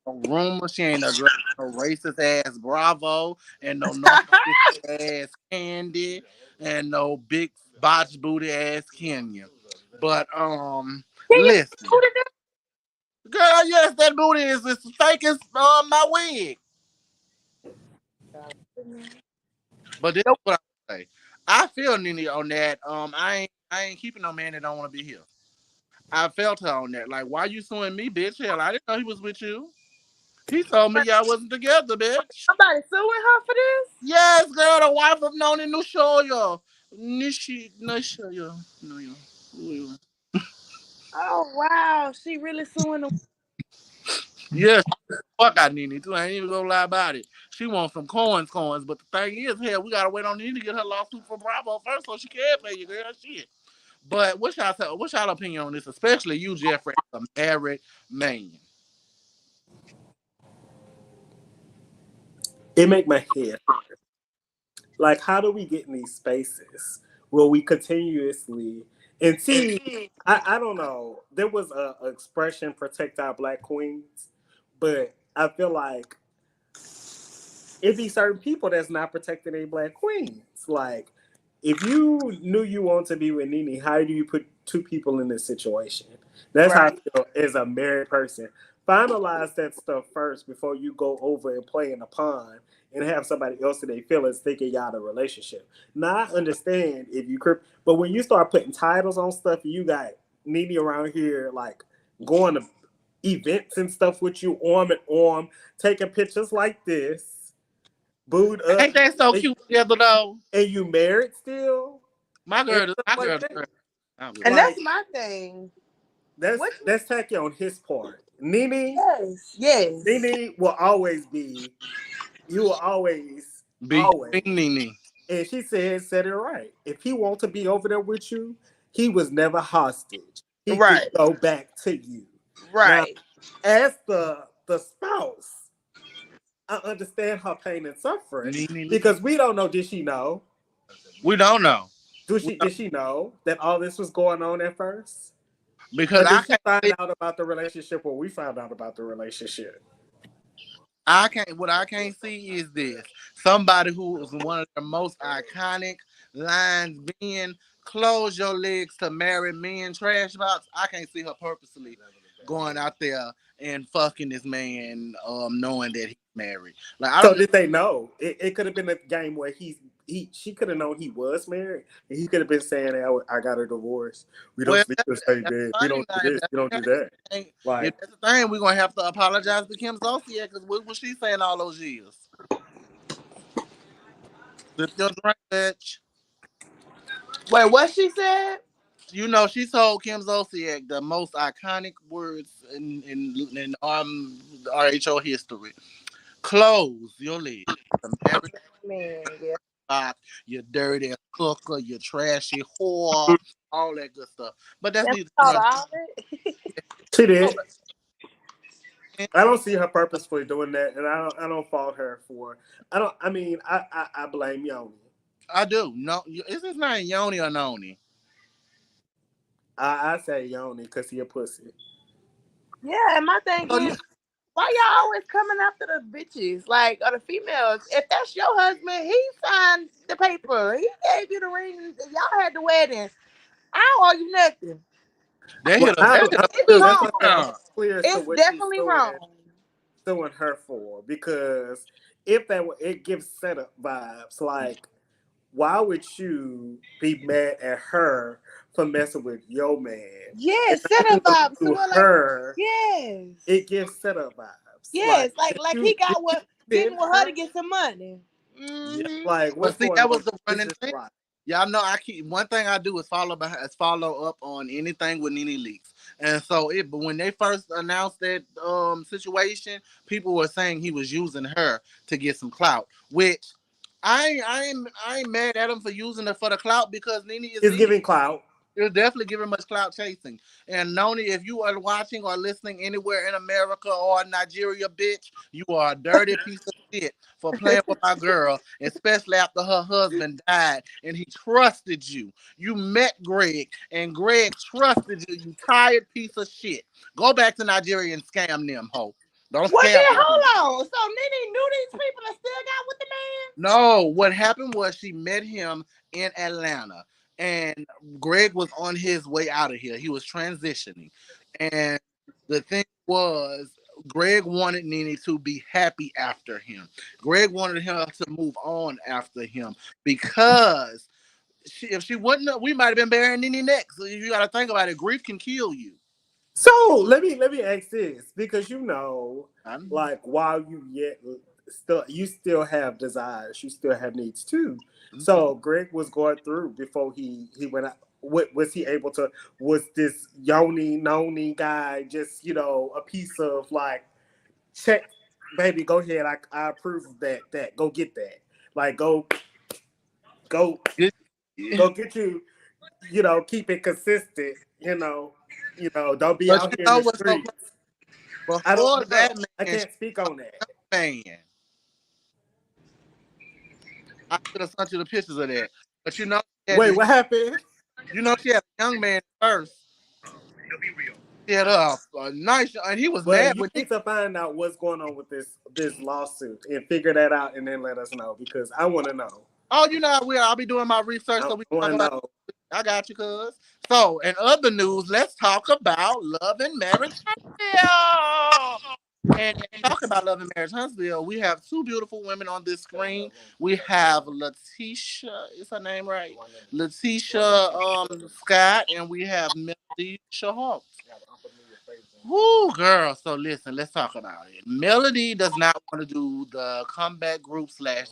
a rumor. She ain't addressing a racist ass Bravo and no narcissistic ass Candy and no big botch booty ass Kenya. But listen, girl, yes, that booty is as fake as my wig. But this is what I say. I feel Nene on that. I ain't keeping no man that don't want to be here. I felt her on that. Like, why you suing me, bitch? Hell, I didn't know he was with you. He told me y'all wasn't together, bitch. Somebody suing her for this? Yes, girl, the wife of Noni Nushoyo. Nishoyo. No. Oh wow, she really suing them. Yes, fuck out Nene too. I ain't even gonna lie about it. She wants some coins. But the thing is, hell, we gotta wait on Nene to get her lawsuit for Bravo first, so she can pay you, girl. Shit. But what's y'all opinion on this, especially you, Jeffrey, as a married man? It make my head hurt. Like, how do we get in these spaces where we continuously and see? I don't know. There was a expression, "protect our black queens," but I feel like it be certain people that's not protecting a black queens. Like, if you knew you want to be with Nene, how do you put two people in this situation? That's how I feel as a married person. Finalize that stuff first before you go over and play in a pond and have somebody else in their feelings thinking y'all in a relationship. Now I understand if you but when you start putting titles on stuff, you got Nene around here like going to events and stuff with you arm in arm, taking pictures like this, booed up. Ain't that so cute together though? And you married still? My girl, Like and that's my thing. That's tacky on his part. Nene, yes. Nene will always be. You will always Nene. And she said it right. If he wants to be over there with you, he was never hostage. He could go back to you. Right. Now, as the spouse, I understand her pain and suffering because we don't know. Did she know? We don't know. Did she know that all this was going on at first? Because I can't find out about the relationship, or we found out about the relationship. What I can't see is this. Somebody who was one of the most iconic lines being "close your legs to married men" trash box. I can't see her purposely going out there and fucking this man, knowing that he's married. Like, I don't. So did they know? It could have been a game where she could have known he was married, and he could have been saying, "I got a divorce. We don't sleep the same bed. We don't do this. We don't do that." Like, if that's the thing, we're gonna have to apologize to Kim Zolciak because what was she saying all those years? Sip your drink, bitch. Wait, what she said? You know, she told Kim Zolciak the most iconic words in RHO history. Close your legs. The married Man, box, you dirty hooker, you trashy whore, all that good stuff. But that's neither. She did. I don't see her purposefully doing that, and I don't fault her for. I blame Yoni. I do. No, is his name Yoni or Noni? I say Yoni because he a pussy. Yeah, and my thing is, why y'all always coming after the bitches, like, or the females? If that's your husband, he signed the paper. He gave you the ring. Y'all had the wedding. I don't argue nothing. It's clear it's definitely wrong. Suing her for, because if it gives setup vibes. Like, why would you be mad at her for messing with your man? Yes, setup vibes. To her, yes, it gives setup vibes. Yes, like he got getting with her to get some money. Mm-hmm. Like, but see, that was the running thing. Right. Y'all know I keep one thing I do is follow up on anything with Nene Leaks. And so but when they first announced that situation, people were saying he was using her to get some clout, which I ain't mad at him for using her for the clout because Nene is It's Nene. giving clout. You're definitely giving much clout chasing. And Noni, if you are watching or listening anywhere in America or Nigeria, bitch, you are a dirty piece of shit for playing with my girl, especially after her husband died and he trusted you. You met Greg and Greg trusted you, you tired piece of shit. Go back to Nigeria and scam them, ho. Don't Well, then scam them. hold on. So Nene knew these people and still got with the man. No, what happened was she met him in Atlanta, and Greg was on his way out of here. He was transitioning, and the thing was, Greg wanted Nene to be happy after him. Greg wanted her to move on after him because if she wouldn't, we might have been burying Nene next. So you got to think about it. Grief can kill you. So let me ask this because I'm, like while you still have desires, you still have needs too. So Greg was going through before he went out. What was he able to? Was this Yoni Noni guy just a piece of like check, baby? Go ahead, I approve of that. That go get that. Like go go get you. Keep it consistent. Don't be but out you here in know the what's so crazy? streets. I Before don't know. that I man, can't speak on that. man, I should have sent you the pictures of that. But Wait, what happened? she had a young man first. She had a nice, and he was Well, mad you when he. need to find out what's going on with this lawsuit and figure that out, and then let us know because I want to know. Oh, I will. I'll be doing my research I so we can talk want to about. know. I got you, cuz. So, in other news, let's talk about Love and Marriage Huntsville. And talking about Love and Marriage Huntsville, we have two beautiful women on this screen. We have Letitia, is her name right? Letitia Scott, and we have Melody Shahart. Woo, girl. So listen, let's talk about it. Melody does not want to do the comeback group slash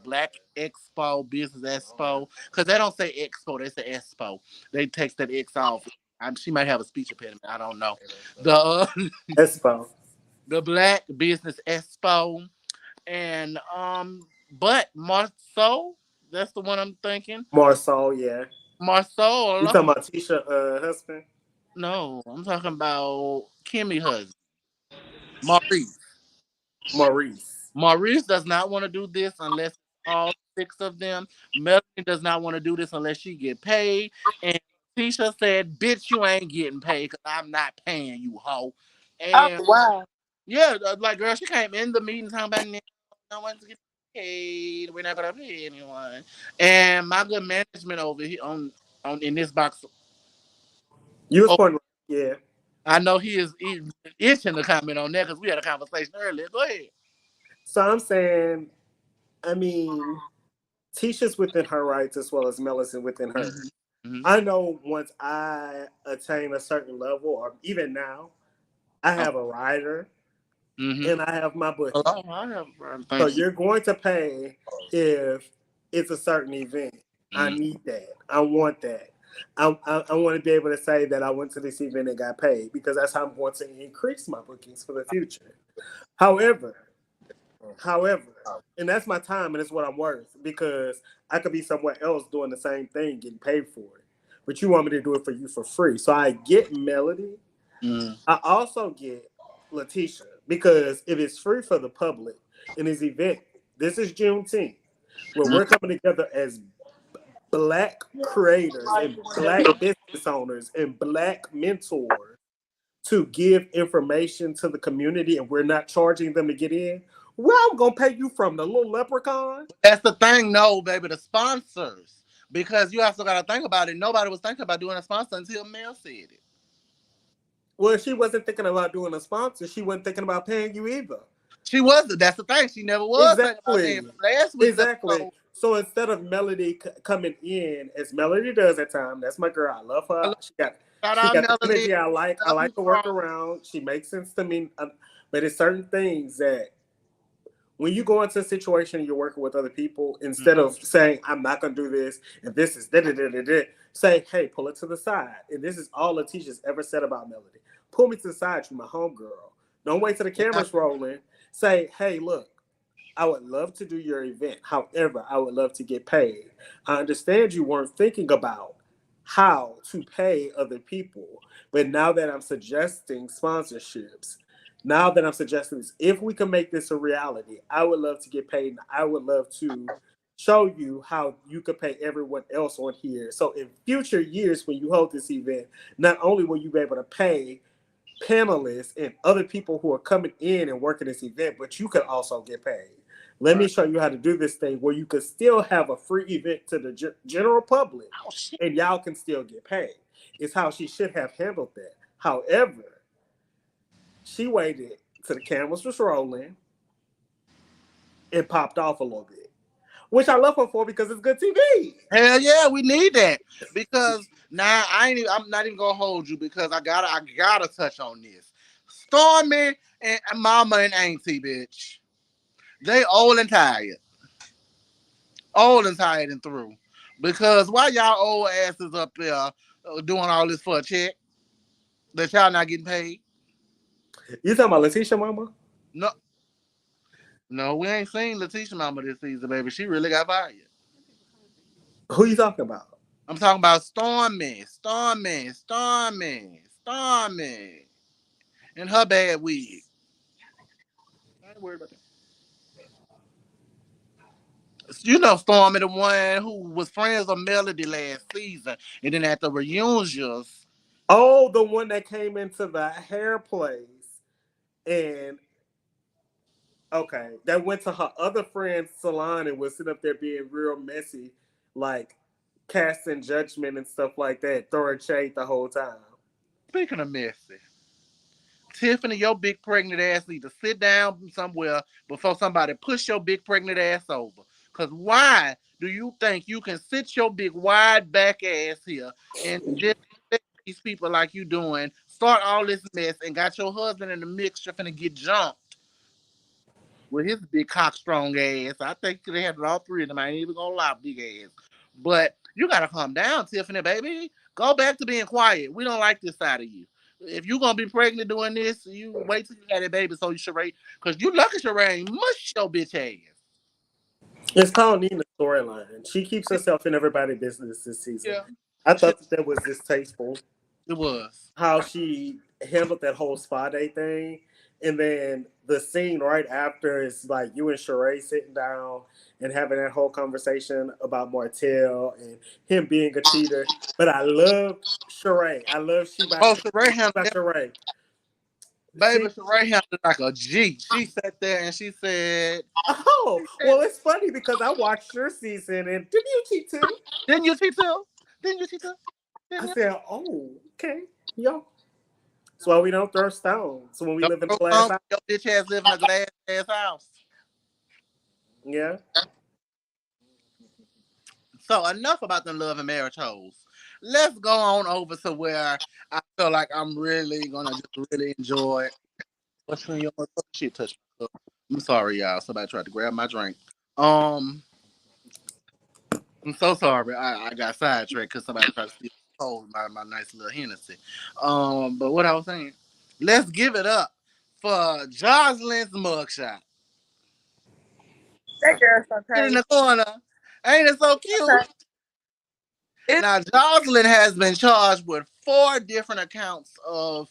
Black Expo Business Expo because they don't say Expo, they say Expo. They take that X off. She might have a speech impediment. I don't know. The Espo, the Black Business Expo and but Marceau, that's the one I'm thinking. Marsau, yeah. You Marceau, talking about Tisha husband? no, I'm talking about Kimmy husband, Maurice. Maurice. Maurice does not want to do this unless all six of them. Melanie does not want to do this unless she get paid. And Tisha said, "Bitch, you ain't getting paid because I'm not paying you, hoe." Oh And wow. yeah, like girl, she came in the meeting talking about no one's getting paid. We're not gonna pay anyone. And my good management over here on in this box. You was Oh, pointing. Yeah. I know he is itching to comment on that because we had a conversation earlier. Go ahead. So I'm saying, I mean, Tisha's within her rights as well as Millicent within hers. Mm-hmm. I know once I attain a certain level, or even now, I have a rider Mm-hmm. and I have my booking. Oh, I have. So Thank you. you're going to pay if it's a certain event. I Mm-hmm. need that. I want that. I want to be able to say that I went to this event and got paid because that's how I'm going to increase my bookings for the future. However, and that's my time and it's what I'm worth because I could be somewhere else doing the same thing, getting paid for it. But you want me to do it for you for free. So I get Melody. Mm-hmm. I also get Letitia because if it's free for the public in this event, this is Juneteenth, where we're coming together as Black creators and Black business owners and Black mentors to give information to the community, and we're not charging them to get in. Well, I'm gonna pay you from the little leprechaun. That's the thing, no, baby. The sponsors, because you also got to think about it. Nobody was thinking about doing a sponsor until Mel said it. Well, she wasn't thinking about doing a sponsor. She wasn't thinking about paying you either. She wasn't. That's the thing. She never was thinking about paying Exactly. for last week. Exactly. So, So instead of Melody coming in as Melody does at times, that's my girl. I love her. shout She out got the Melody. energy I like. I Love like you, to girl. work around. She makes sense to me. But it's certain things that when you go into a situation and you're working with other people, instead of saying, I'm not going to do this, and this is da-da-da-da-da, say, hey, pull it to the side. And this is all Letitia's ever said about Melody. Pull me to the side, you're my homegirl. Don't wait till the camera's rolling. Say, hey, look, I would love to do your event. However, I would love to get paid. I understand you weren't thinking about how to pay other people, but now that I'm suggesting sponsorships, now that I'm suggesting this, if we can make this a reality, I would love to get paid, and I would love to show you how you could pay everyone else on here. So in future years, when you hold this event, not only will you be able to pay panelists and other people who are coming in and working this event, but you could also get paid. Let me show you how to do this thing where you could still have a free event to the general public and y'all can still get paid. It's how she should have handled that. However, she waited till the cameras was rolling and popped off a little bit, which I love her for because it's good TV. Hell yeah, we need that because now I'm not even gonna hold you because I gotta touch on this. Stormy and Mama and Auntie, bitch. They old and tired and through. Because why y'all old asses up there doing all this for a check that y'all not getting paid? You talking about Letitia Mama? No, no, we ain't seen Letitia Mama this season, baby. She really got fired. Who you talking about? I'm talking about Stormy, and her bad wig. I ain't worried about that. You know Stormy, the one who was friends with Melody last season, and then at the reunions. Oh, the one that came into the hair place and okay, that went to her other friend's salon and was sitting up there being real messy, like casting judgment and stuff like that, throwing shade the whole time. Speaking of messy, Tiffany, your big pregnant ass need to sit down somewhere before somebody push your big pregnant ass over. Cause why do you think you can sit your big wide back ass here and just let these people like you doing start all this mess and got your husband in the mixture finna get jumped with his big cock strong ass? I think they had all three of them. I ain't even gonna lie, big ass. But you gotta calm down, Tiffany, baby. Go back to being quiet. We don't like this side of you. If you gonna be pregnant doing this, you wait till you had a baby so you should rate. Cause you lucky Sheree ain't mush your bitch ass. It's called Nina's storyline. She keeps herself in everybody's business this season. Yeah, I thought that was distasteful it was. how she handled that whole spa day thing. And then the scene right after is like you and Sheree sitting down and having that whole conversation about Martell and him being a cheater. But I loved Sheree. I love Oh, Sheree handled that. Sheree. Baby, Sheree handled it like a G. She sat there and she said, Oh, well, it's funny because I watched your season and didn't you cheat too? Didn't you cheat too? Didn't you cheat too? I said, oh, okay, yo. That's why we don't throw stones. So when we live in a glass house. Your bitch ass live in a glass ass house. Yeah. So enough about the love and marriage hoes. Let's go on over to where I feel like I'm really gonna just really enjoy. What's in your shit touch? I'm sorry, y'all. Somebody tried to grab my drink. I'm so sorry. I got sidetracked because somebody tried to steal my nice little Hennessy. But what I was saying, let's give it up for Jocelyn's mugshot. That girl's so In crazy. the corner. Ain't it so cute? Now, Jocelyn has been charged with 4 different accounts of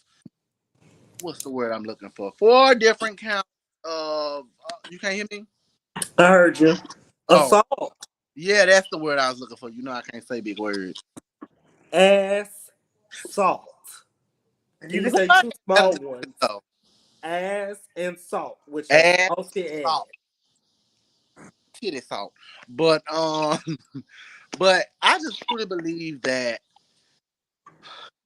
what's the word I'm looking for? 4 different counts of you can't hear me? I heard you. Assault. Oh, yeah, that's the word I was looking for. You know I can't say big words. Assault. You can say 2 small ones. Ass and salt, which is salty ass. Titty salt. But but I just truly believe that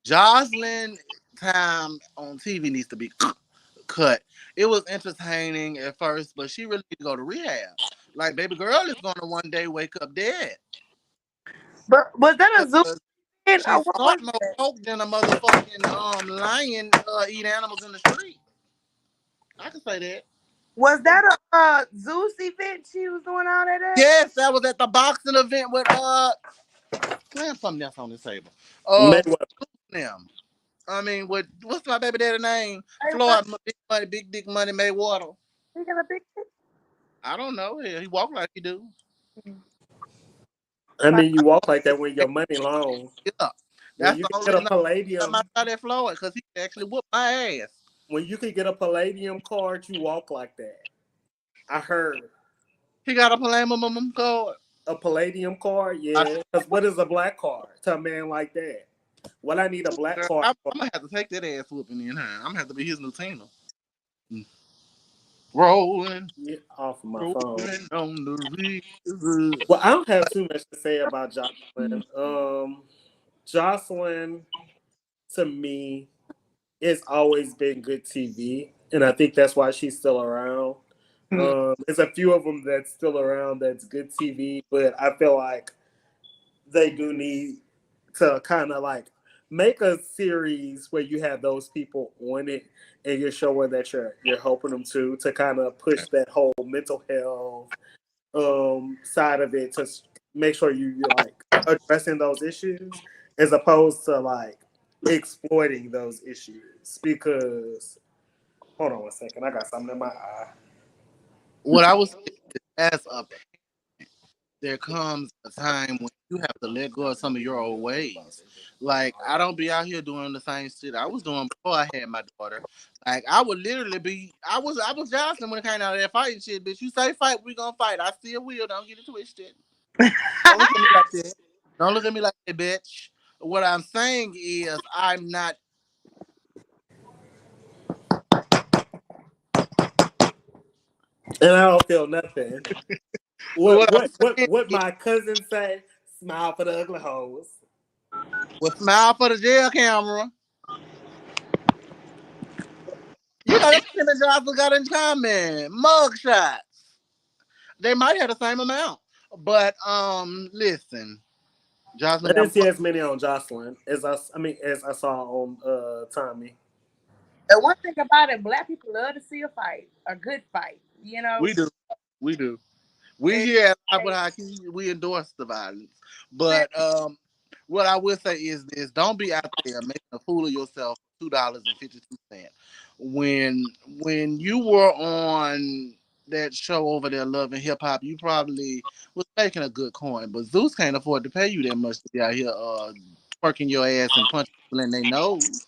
Jocelyn time on TV needs to be cut. It was entertaining at first, but she really need to go to rehab. Like baby girl is gonna one day wake up dead. But was that a Zoom? She's not more coke than a motherfucking lion eat animals in the street. I can say that. Was that a Zeus event she was doing all that at? Yes, that was at the boxing event with slam something else on this table. Mayweather. Them. I mean, what's my baby daddy name? Mayweather, Floyd, Big Money, Big Dick Money, Mayweather. he got a big I don't know. He walk like he do. I mean, you walk like that when your money long. Yeah, When that's you the can only get a reason I'm palladium, out at Floyd because he actually whooped my ass. when you can get a palladium card, you walk like that. I heard He got a palladium card. a palladium card, I, yeah. Because what is a black card to a man like that? What I need a black card I'm for? gonna have to take that ass whooping in here. I'm gonna have to be his new Tina. Rolling, Get off of my phone. rolling on the river. Well, I don't have too much to say about Jocelyn. Jocelyn, to me, it's always been good TV, and I think that's why she's still around. There's a few of them that's still around that's good TV, but I feel like they do need to kind of like make a series where you have those people on it and you're showing that you're helping them to kind of push that whole mental health side of it to make sure you're like addressing those issues as opposed to like exploiting those issues because hold on one second, I got something in my eye. What I was as a there comes a time when you have to let go of some of your old ways. Like I don't be out here doing the same shit I was doing before I had my daughter. Like I would literally be I was Johnson when it came out of that fighting shit, bitch. You say fight, we gonna fight. I still will, don't get it twisted. Don't look at me like that. Don't look at me like that, bitch. What I'm saying is I'm not And I don't feel nothing. what I'm saying What is my cousin say? Smile for the ugly hoes. well, smile for the jail camera. You know that's what him and Johnson got in common. Mug shots. They might have the same amount. But listen, I Jocelyn got didn't see as many on Jocelyn as as I saw on Tommy. And one thing about it, black people love to see a fight, a good fight. You know, we do. We do. We and, here at Live with Hyki, we endorse the violence. But what I will say is this: don't be out there making a fool of yourself for $2.52. When you were on that show over there, Love and Hip Hop, you probably was making a good coin. But Zeus can't afford to pay you that much to be out here twerking your ass and punching people in their nose.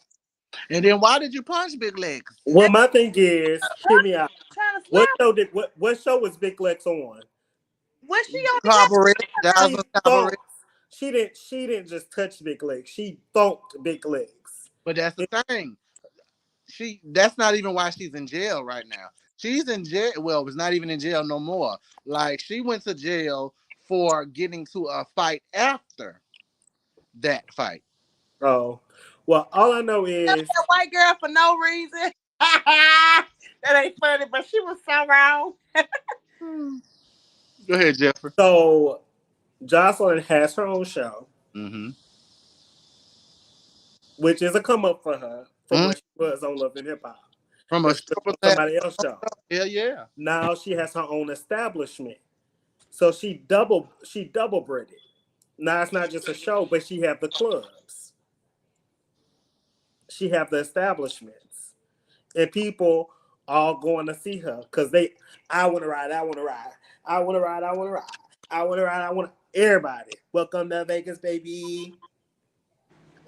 And then why did you punch Big Legs? Well, my thing is, hear me out. trying to slap. What show was Big Lex on? Was she on Cabaret, She Jocelyn Cabaret. thumped. She didn't just touch Big Legs. She thumped Big Legs. But that's the thing. That's not even why she's in jail right now. She's in jail. Well, it's not even in jail no more. Like she went to jail for getting to a fight after that fight. Oh, well, all I know that is white girl for no reason? That ain't funny, but she was so wrong. Go ahead, Jeffrey. so Jocelyn has her own show, Mm-hmm. which is a come up for her from Mm-hmm. where she was on Love and Hip Hop. From a But she was stripper on that. somebody else's show. Hell yeah. Now she has her own establishment. So she double breaded. Now it's not just a show, but she have the clubs. She have the establishments. And people are going to see her because I want to ride, I want to ride. I want to ride, I want to ride. I want to ride, I want to. Everybody, welcome to Vegas, baby.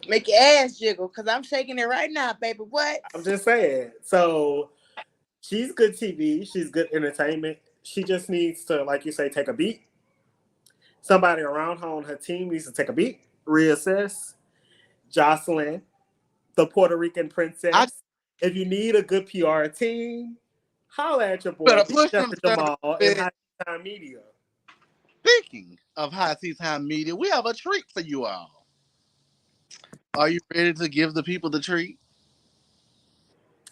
Make your ass jiggle, because I'm shaking it right now, baby. What? I'm just saying. So she's good TV. She's good entertainment. She just needs to, like you say, take a beat. Somebody around her on her team needs to take a beat, reassess. Jocelyn, the Puerto Rican I princess. If you need a good PR team, holla at your boy, better Big push them Jeffrey stunts. Jamal and High Time Media. Speaking of High Tea Time Media, we have a treat for you all. Are you ready to give the people the treat?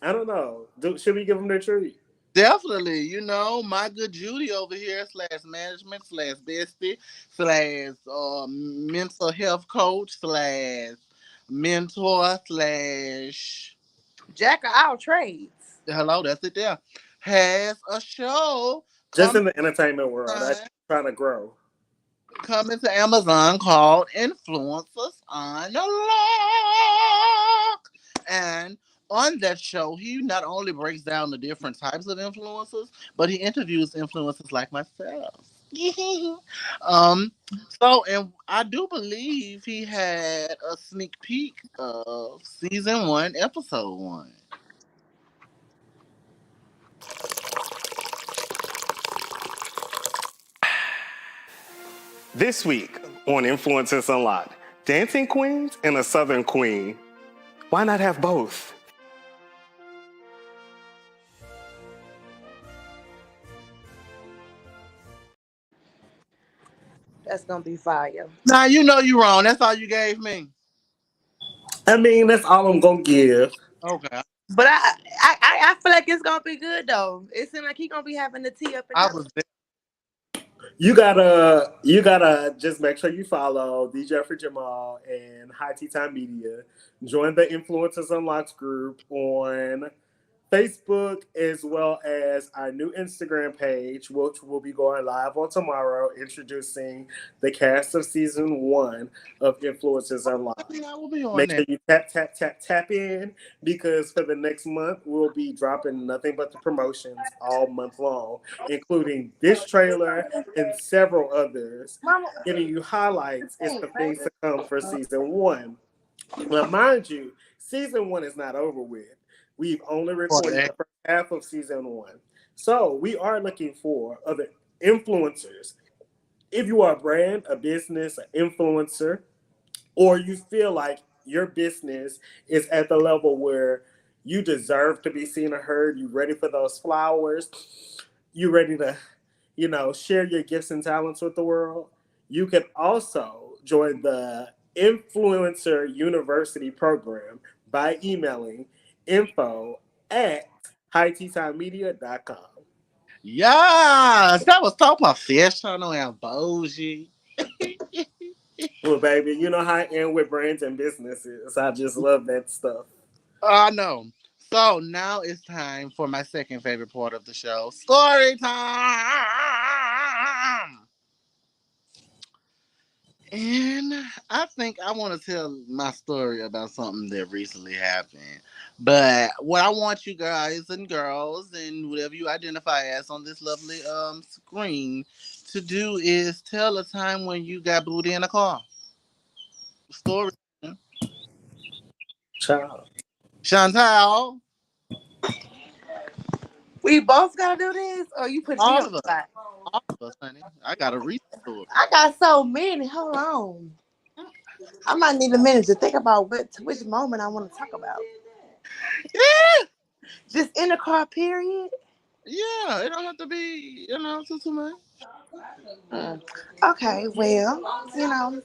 I don't know. Should we give them their treat? Definitely, my good Judy over here slash management slash bestie slash mental health coach slash mentor slash Jack of all trades. hello, that's it there. has a show Just coming in the entertainment world, that's trying to grow. coming to Amazon called Influencers Unlocked. And on that show, he not only breaks down the different types of influencers, but he interviews influencers like myself. um, and I do believe he had a sneak peek of season 1, episode 1. This week on Influencers Unlocked, dancing queens and a southern queen. Why not have both? That's gonna be fire. Now you know you wrong. That's all you gave me. I mean, that's all I'm gonna give. Okay. But I feel like it's gonna be good though. It seems like he gonna be having the tea up and I down. was You gotta just make sure you follow DJ Jeffrey Jamal and High Tea Time Media. Join the Influencers Unlocked group on Facebook, as well as our new Instagram page, which will be going live on tomorrow, introducing the cast of season 1 of Influencers Unlocked. I will be on Make there. sure you tap in, because for the next month we'll be dropping nothing but the promotions all month long, including this trailer and several others, Mama, giving you highlights as to things to come for season 1. Now, mind you, season 1 is not over with. We've only recorded the first half of season 1. So we are looking for other influencers. If you are a brand, a business, an influencer, or you feel like your business is at the level where you deserve to be seen or heard, you ready for those flowers, you ready to, share your gifts and talents with the world, you can also join the Influencer University program by emailing info@highteatimemedia.com. Yes, that was so professional and bougie. Well, baby, you know how I am with brands and businesses. I just love that stuff. I know. So now it's time for my second favorite part of the show, story time. And I think I want to tell my story about something that recently happened. But what I want you guys and girls and whatever you identify as on this lovely screen to do is tell a time when you got booty in a car. Story. Child. Chantal, we both gotta do this, or you put me all on of us, the spot? all of us, honey. I got a recent story. I got so many. Hold on. I might need a minute to think about which moment I want to talk about. Yeah, Just in the car, period. yeah. It don't have to be, too much. Mm. Okay, well, you know,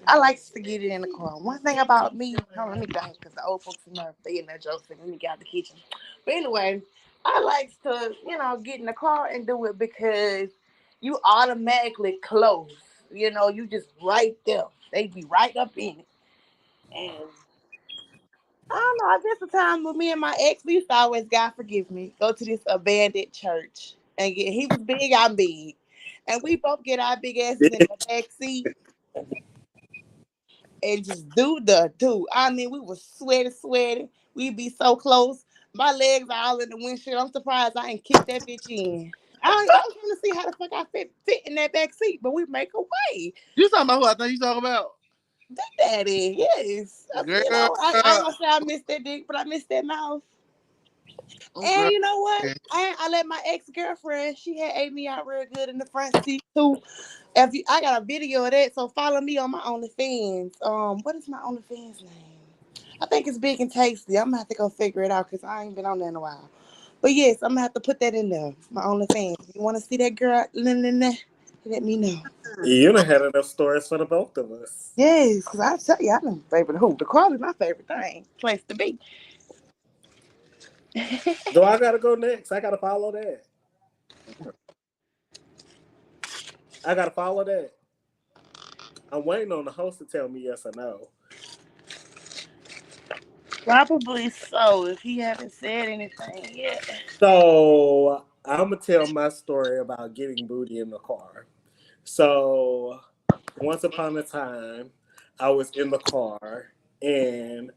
I like to get it in the car. One thing about me, hold on, let me go because the old folks in there, they in that joke thing. Let me get out the kitchen. But anyway, I like to, get in the car and do it because you automatically close. You just right there. They be right up in it. And I don't know. I guess the time with me and my ex, we used to always, God forgive me, go to this abandoned church. And he was big, I'm big. And we both get our big asses in the back seat and just do. I mean, we was sweaty. We'd be so close. My legs are all in the windshield. I'm surprised I ain't kicked that bitch in. I was trying to see how the fuck I fit in that back seat, but we make a way. You talking about who I think you talking about? Big Daddy, yes. Girl, I ain't gonna say I missed that dick, but I missed that mouth. oh And girl. you know what? I let my ex girlfriend. She had ate me out real good in the front seat too. I got a video of that, so follow me on my OnlyFans. What is my OnlyFans name? I think it's Big and Tasty. I'm gonna have to go figure it out because I ain't been on there in a while. But yes, I'm gonna have to put that in there. My OnlyFans. You want to see that girl? Let me know. You done had enough stories for the both of us. Yes, because I tell you, I don't favorite who. The car is my favorite thing. Place to be. Do I gotta go next? I gotta follow that. I gotta follow that. I'm waiting on the host to tell me yes or no. Probably so, if he haven't said anything yet. So I'm gonna tell my story about getting booty in the car. So once upon a time, I was in the car and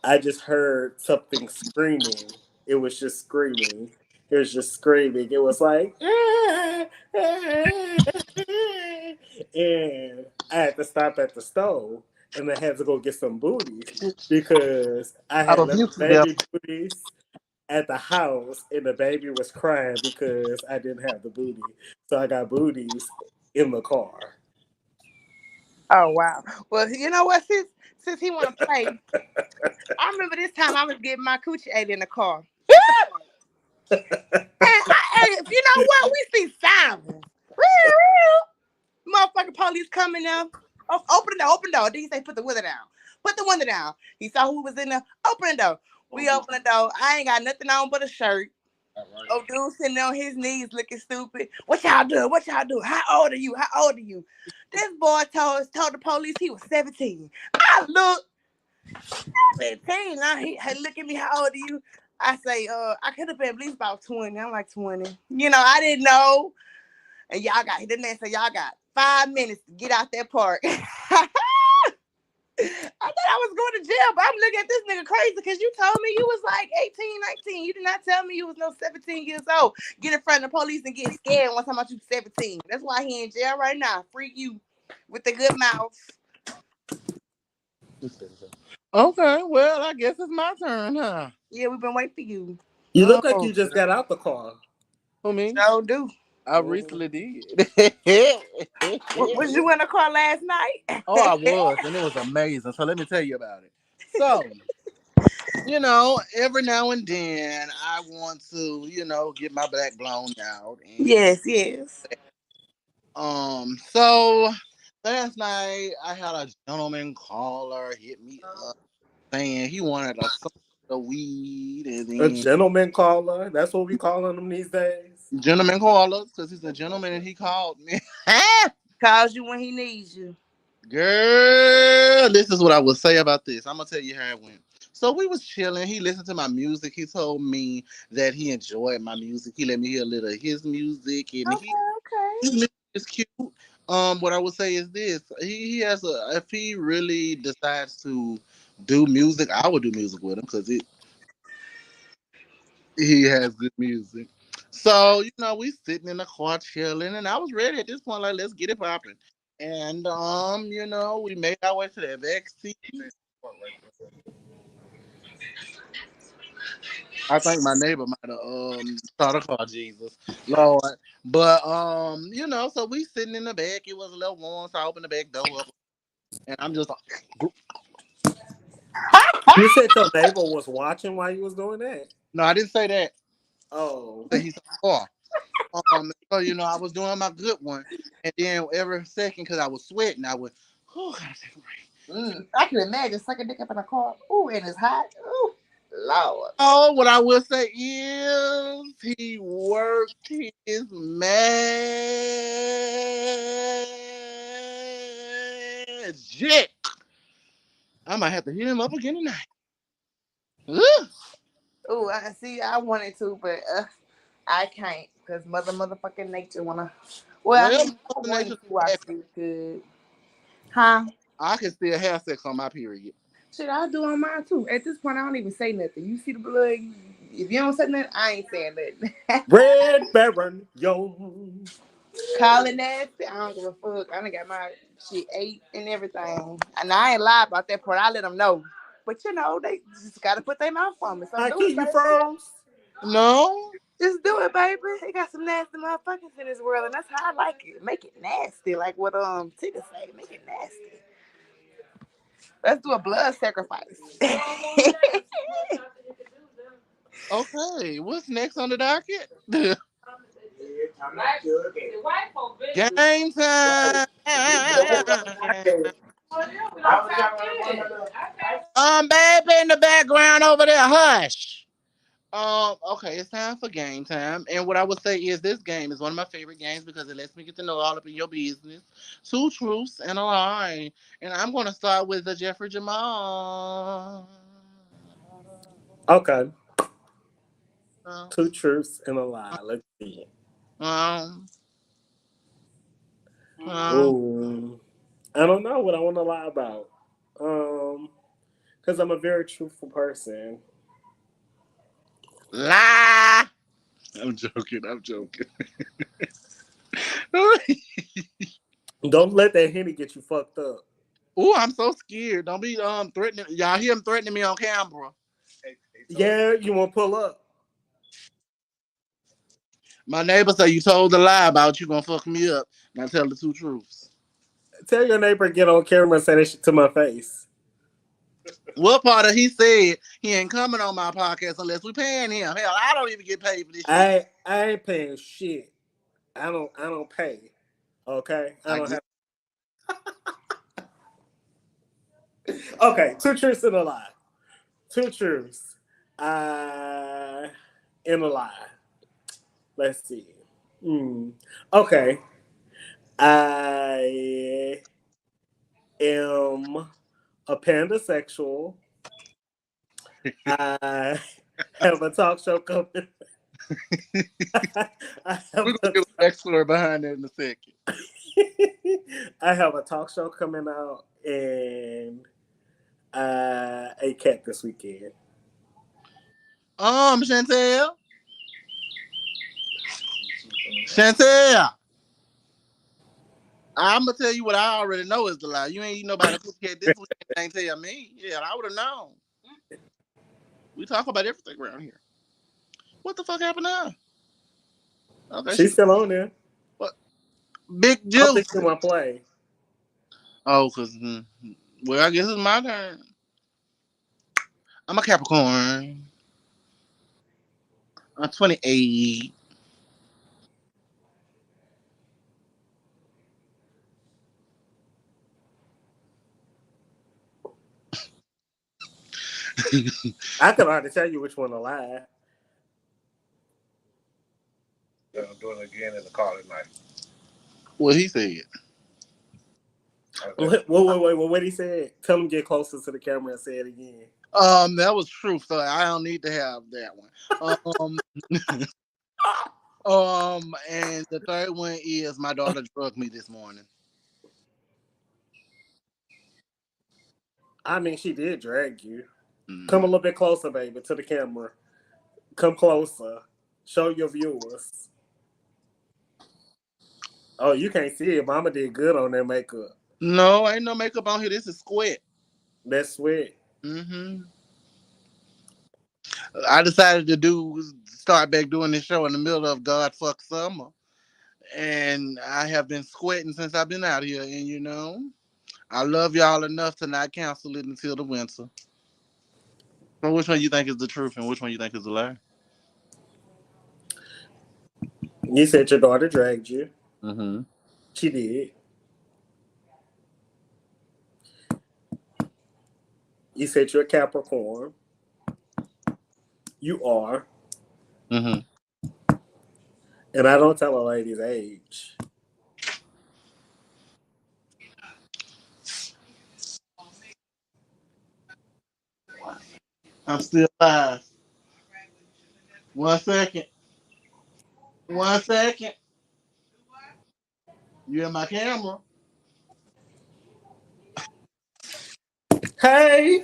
I just heard something screaming. It was just screaming. It was just screaming. It was like, and I had to stop at the stove and I had to go get some booties because I I had left rebuke the you, devil. baby booties at the house and the baby was crying because I didn't have the booty. So I got booties in the car. Oh wow. Well, you know what? Since he want to play, I remember this time I was getting my coochie ate in the car at the park. And you know what? We see sirens. Motherfucking police coming up. Oh, open the door, open the door. Then he say, put the window down. Put the window down. He saw who was in there. Open the door. We open the door. I ain't got nothing on but a shirt. Oh, dude sitting on his knees looking stupid. What y'all doing? What y'all doing? How old are you? How old are you? This boy told the police he was 17. I look 17. Now he look at me, how old are you? I say, I could have been at least about 20. I'm like 20. You know, I didn't know. And y'all got, the man said, y'all got 5 minutes to get out that park. I thought I was going to jail, but I'm looking at this nigga crazy because you told me you was like 18, 19. You did not tell me you was no 17 years old. Get in front of the police and get scared one time about you 17. That's why he in jail right now. Free you with the good mouth. Okay, well, I guess it's my turn, huh? Yeah, we've been waiting for you. You look like Oh, you just got out the car. who me? So do. I Mhm. recently did. Was you in the car last night? Oh, I was, and it was amazing. So let me tell you about it. So, every now and then I want to, get my black blown out. And Yes, yes. so last night I had a gentleman caller hit me up saying he wanted a song of weed, and A then gentleman caller. That's what we calling them these days. gentleman caller because he's a gentleman and he called me. Calls you when he needs you. Girl, this is what I would say about this. I'm gonna tell you how it went. So we was chilling. He listened to my music. He told me that he enjoyed my music. He let me hear a little of his music, and Okay, his okay. music is cute. What I would say is this: he has a. If he really decides to do music, I would do music with him because he has good music. So, we sitting in the car chilling, and I was ready at this point, like, let's get it popping. And we made our way to that back seat. I think my neighbor might have started to call Jesus, Lord. But so we sitting in the back. It was a little warm, so I opened the back door up, and I'm just like, You said your neighbor was watching while you was doing that. no, I didn't say that. Oh, That he's so far. So I was doing my good one, and then every second, because I was sweating, I would, oh, gotta take a break. I can imagine sucking dick up in a car. Ooh, and it's hot. Ooh, Lord. Oh, what I will say is he worked his magic. I might have to hit him up again tonight. Ugh. Ooh, I see. I wanted to, but I can't because motherfucking nature wanna. Well, I Well, mean, I Mother wanted Nature's to. I happy. still could. Huh? I can still have sex on my period. Shit, I do on mine too. At this point, I don't even say nothing. You see the blood. If you don't say nothing, I ain't saying nothing. Red Baron Young. Calling nasty. I don't give a fuck. I done got my shit ate and everything. And I ain't lie about that part. I let them know. But they just gotta put their mouth on me. So do Hyki, it, you baby. froze? No? Just do it, baby. They got some nasty motherfuckers in this world, and that's how I like it. Make it nasty, like what Tika say. Make it nasty. Let's do a blood sacrifice. Okay, what's next on the docket? Game time. Baby in the background over there, hush. Okay, it's time for game time. And what I would say is this game is one of my favorite games because it lets me get to know all up in your business. Two truths and a lie. And I'm gonna start with the Jeffrey Jamal. Okay. Uh, Two truths and a lie. Let's see. um, um, Ooh. I don't know what I want to lie about. Because I'm a very truthful person. lie. I'm joking. I'm joking. Don't let that Henny get you fucked up. Oh, I'm so scared. Don't be threatening. Y'all hear him threatening me on camera. Yeah, you want to pull up? My neighbor say you told the lie about you gonna fuck me up. Now tell the two truths. Tell your neighbor to get on camera and say that shit to my face. What part of he said he ain't coming on my podcast unless we paying him? Hell, I don't even get paid for this shit. I ain't paying shit. I don't pay. Okay, I I don't get have. Okay, two truths and a lie. Two truths. And a lie. Let's see. Okay. I am a pandasexual. I have a talk show coming. I have we're gonna get a backstory behind that in a second. I have a talk show coming out and a cat this weekend. Chantel. Chantel. I'm gonna tell you what I already know is the lie. You ain't eat nobody cookie this weekend. Ain't tell me. Yeah, I would have known. We talk about everything around here. What the fuck happened now? Okay, She's still on there. what? Big I don't think Juice. she want to play. Oh, cause well, I guess it's my turn. I'm a Capricorn. I'm 28. I could already tell you which one to lie. I'm doing it again in the car tonight. What he said. Wait, what he said? Tell him get closer to the camera and say it again. That was truth, so I don't need to have that one. And the third one is my daughter drugged me this morning. I mean, she did drag you. Come a Mm. little bit closer, baby, to the camera. Come closer. Show your viewers. Oh, you can't see it. Mama did good on that makeup. No, ain't no makeup on here. This is squid. That's sweet. Mm-hmm. I decided to start back doing this show in the middle of God fuck summer, and I have been sweating since I've been out here. And I love y'all enough to not cancel it until the winter. So which one you think is the truth, and which one you think is a lie? You said your daughter dragged you. Mm-hmm. She did. You said you're a Capricorn. You are. Mm-hmm. And I don't tell a lady's age. I'm still alive. 1 second. 1 second. You in my camera? Hey!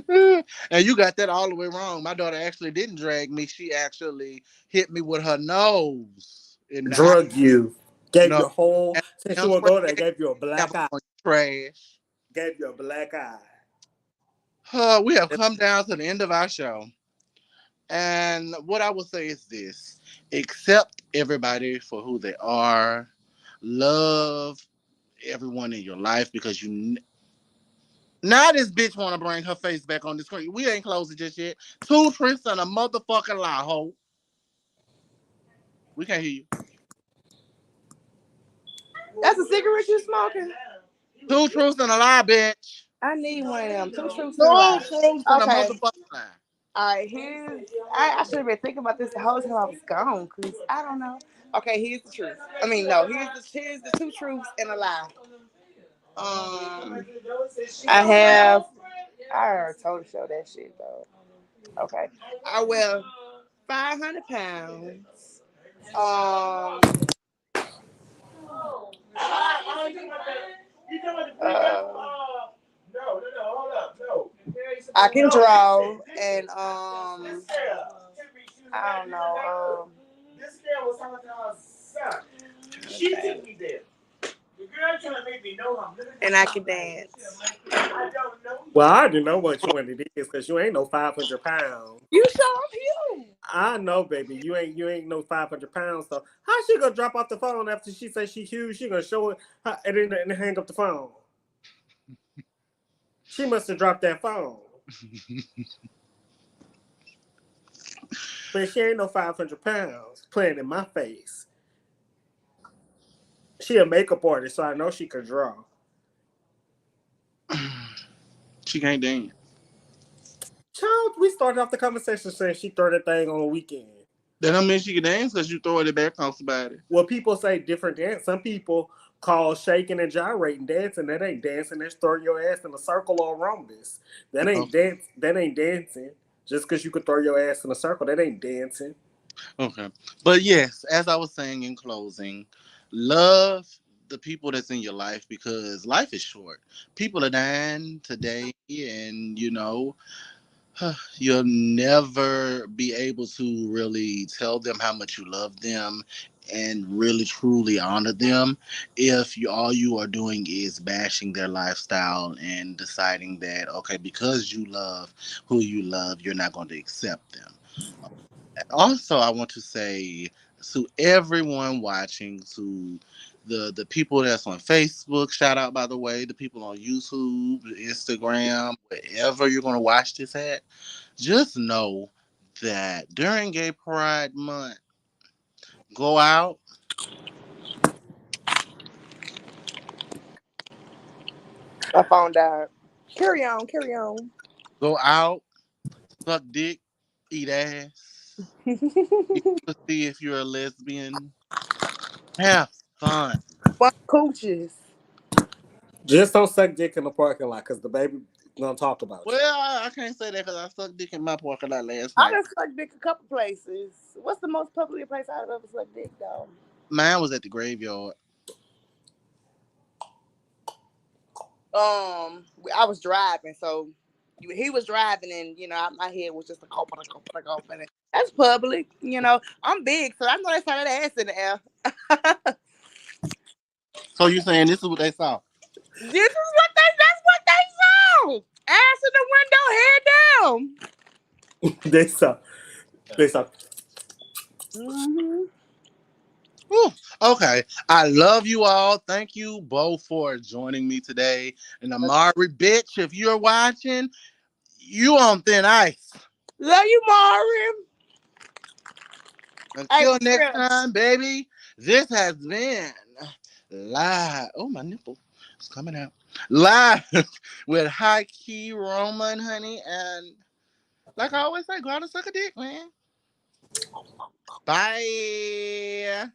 And you got that all the way wrong. My daughter actually didn't drag me. She actually hit me with her nose in the eye. Drug you. Gave you No, a whole, and since you young want spray to go there, gave gave you a black eye. on trash. Gave you a black eye. We have come down to the end of our show. And what I would say is this: accept everybody for who they are. Love everyone in your life because now this bitch want to bring her face back on the screen. We ain't closing just yet. Two truths and a motherfucking lie, ho. We can't hear you. That's a cigarette you smoking? Two truths and a lie, bitch. I need one of them. Two truths and a Two lie. truths and a Okay. motherfucking lie. All right, I should have been thinking about this the whole time I was gone, because I don't know. Okay, here's the truth. I mean, no, here's the two truths and a lie. I have I already told the show that shit though. Okay. I weigh 500 pounds. Um. I can draw and I don't know and I can dance. Well, I already know what it is because you ain't no 500 pounds. You sure I'm huge? I know, baby. You ain't no 500 pounds. So how she gonna drop off the phone after she says she huge? She gonna show it and then hang up the phone. She must have dropped that phone. But she ain't no 500 pounds playing in my face. She a makeup artist, so I know she could draw. She can't dance. Child, we started off the conversation saying she throw that thing on a weekend. That don't mean she can dance because you throwing it back on somebody. Well, people say different dance. Some people call shaking and gyrating dancing. That ain't dancing. That's throwing your ass in a circle or a rhombus. That ain't Okay. dance. That ain't dancing. Just because you could throw your ass in a circle, that ain't dancing. Okay. But yes, as I was saying in closing, love the people that's in your life because life is short. People are dying today, and you'll never be able to really tell them how much you love them and really truly honor them if all you are doing is bashing their lifestyle and deciding that okay, because you love who you love, you're not going to accept them. Also, I want to say to everyone watching, to the people that's on Facebook, shout out by the way, the people on YouTube, Instagram, wherever you're going to watch this at, just know that during Gay Pride Month, go out, My phone died. Carry on, carry on. go out, suck dick, eat ass, eat pussy if you're a lesbian, have fun. Fuck cooches. Just don't suck dick in the parking lot because the baby gonna talk about you. Well, I can't say that because I sucked dick in my parking lot last I night. done sucked dick a couple places. What's the most public place I've ever sucked dick though? Mine was at the graveyard. I was driving, so he was driving, and my head was just a and that's public. I'm big, so I know they saw that ass in the air. So you saying this is what they saw? That's what they saw. Ass in the window, head down. They suck. They suck. Hmm. Whew. Okay. I love you all. Thank you both for joining me today. And Amaury, bitch, if you're watching, you on thin ice. Love you, Mari. Hey, Until for next real. time, baby, this has been live. Oh, my nipple is coming out. Live with Hyki, Roman, honey. And like I always say, go out and suck a dick, man. Bye.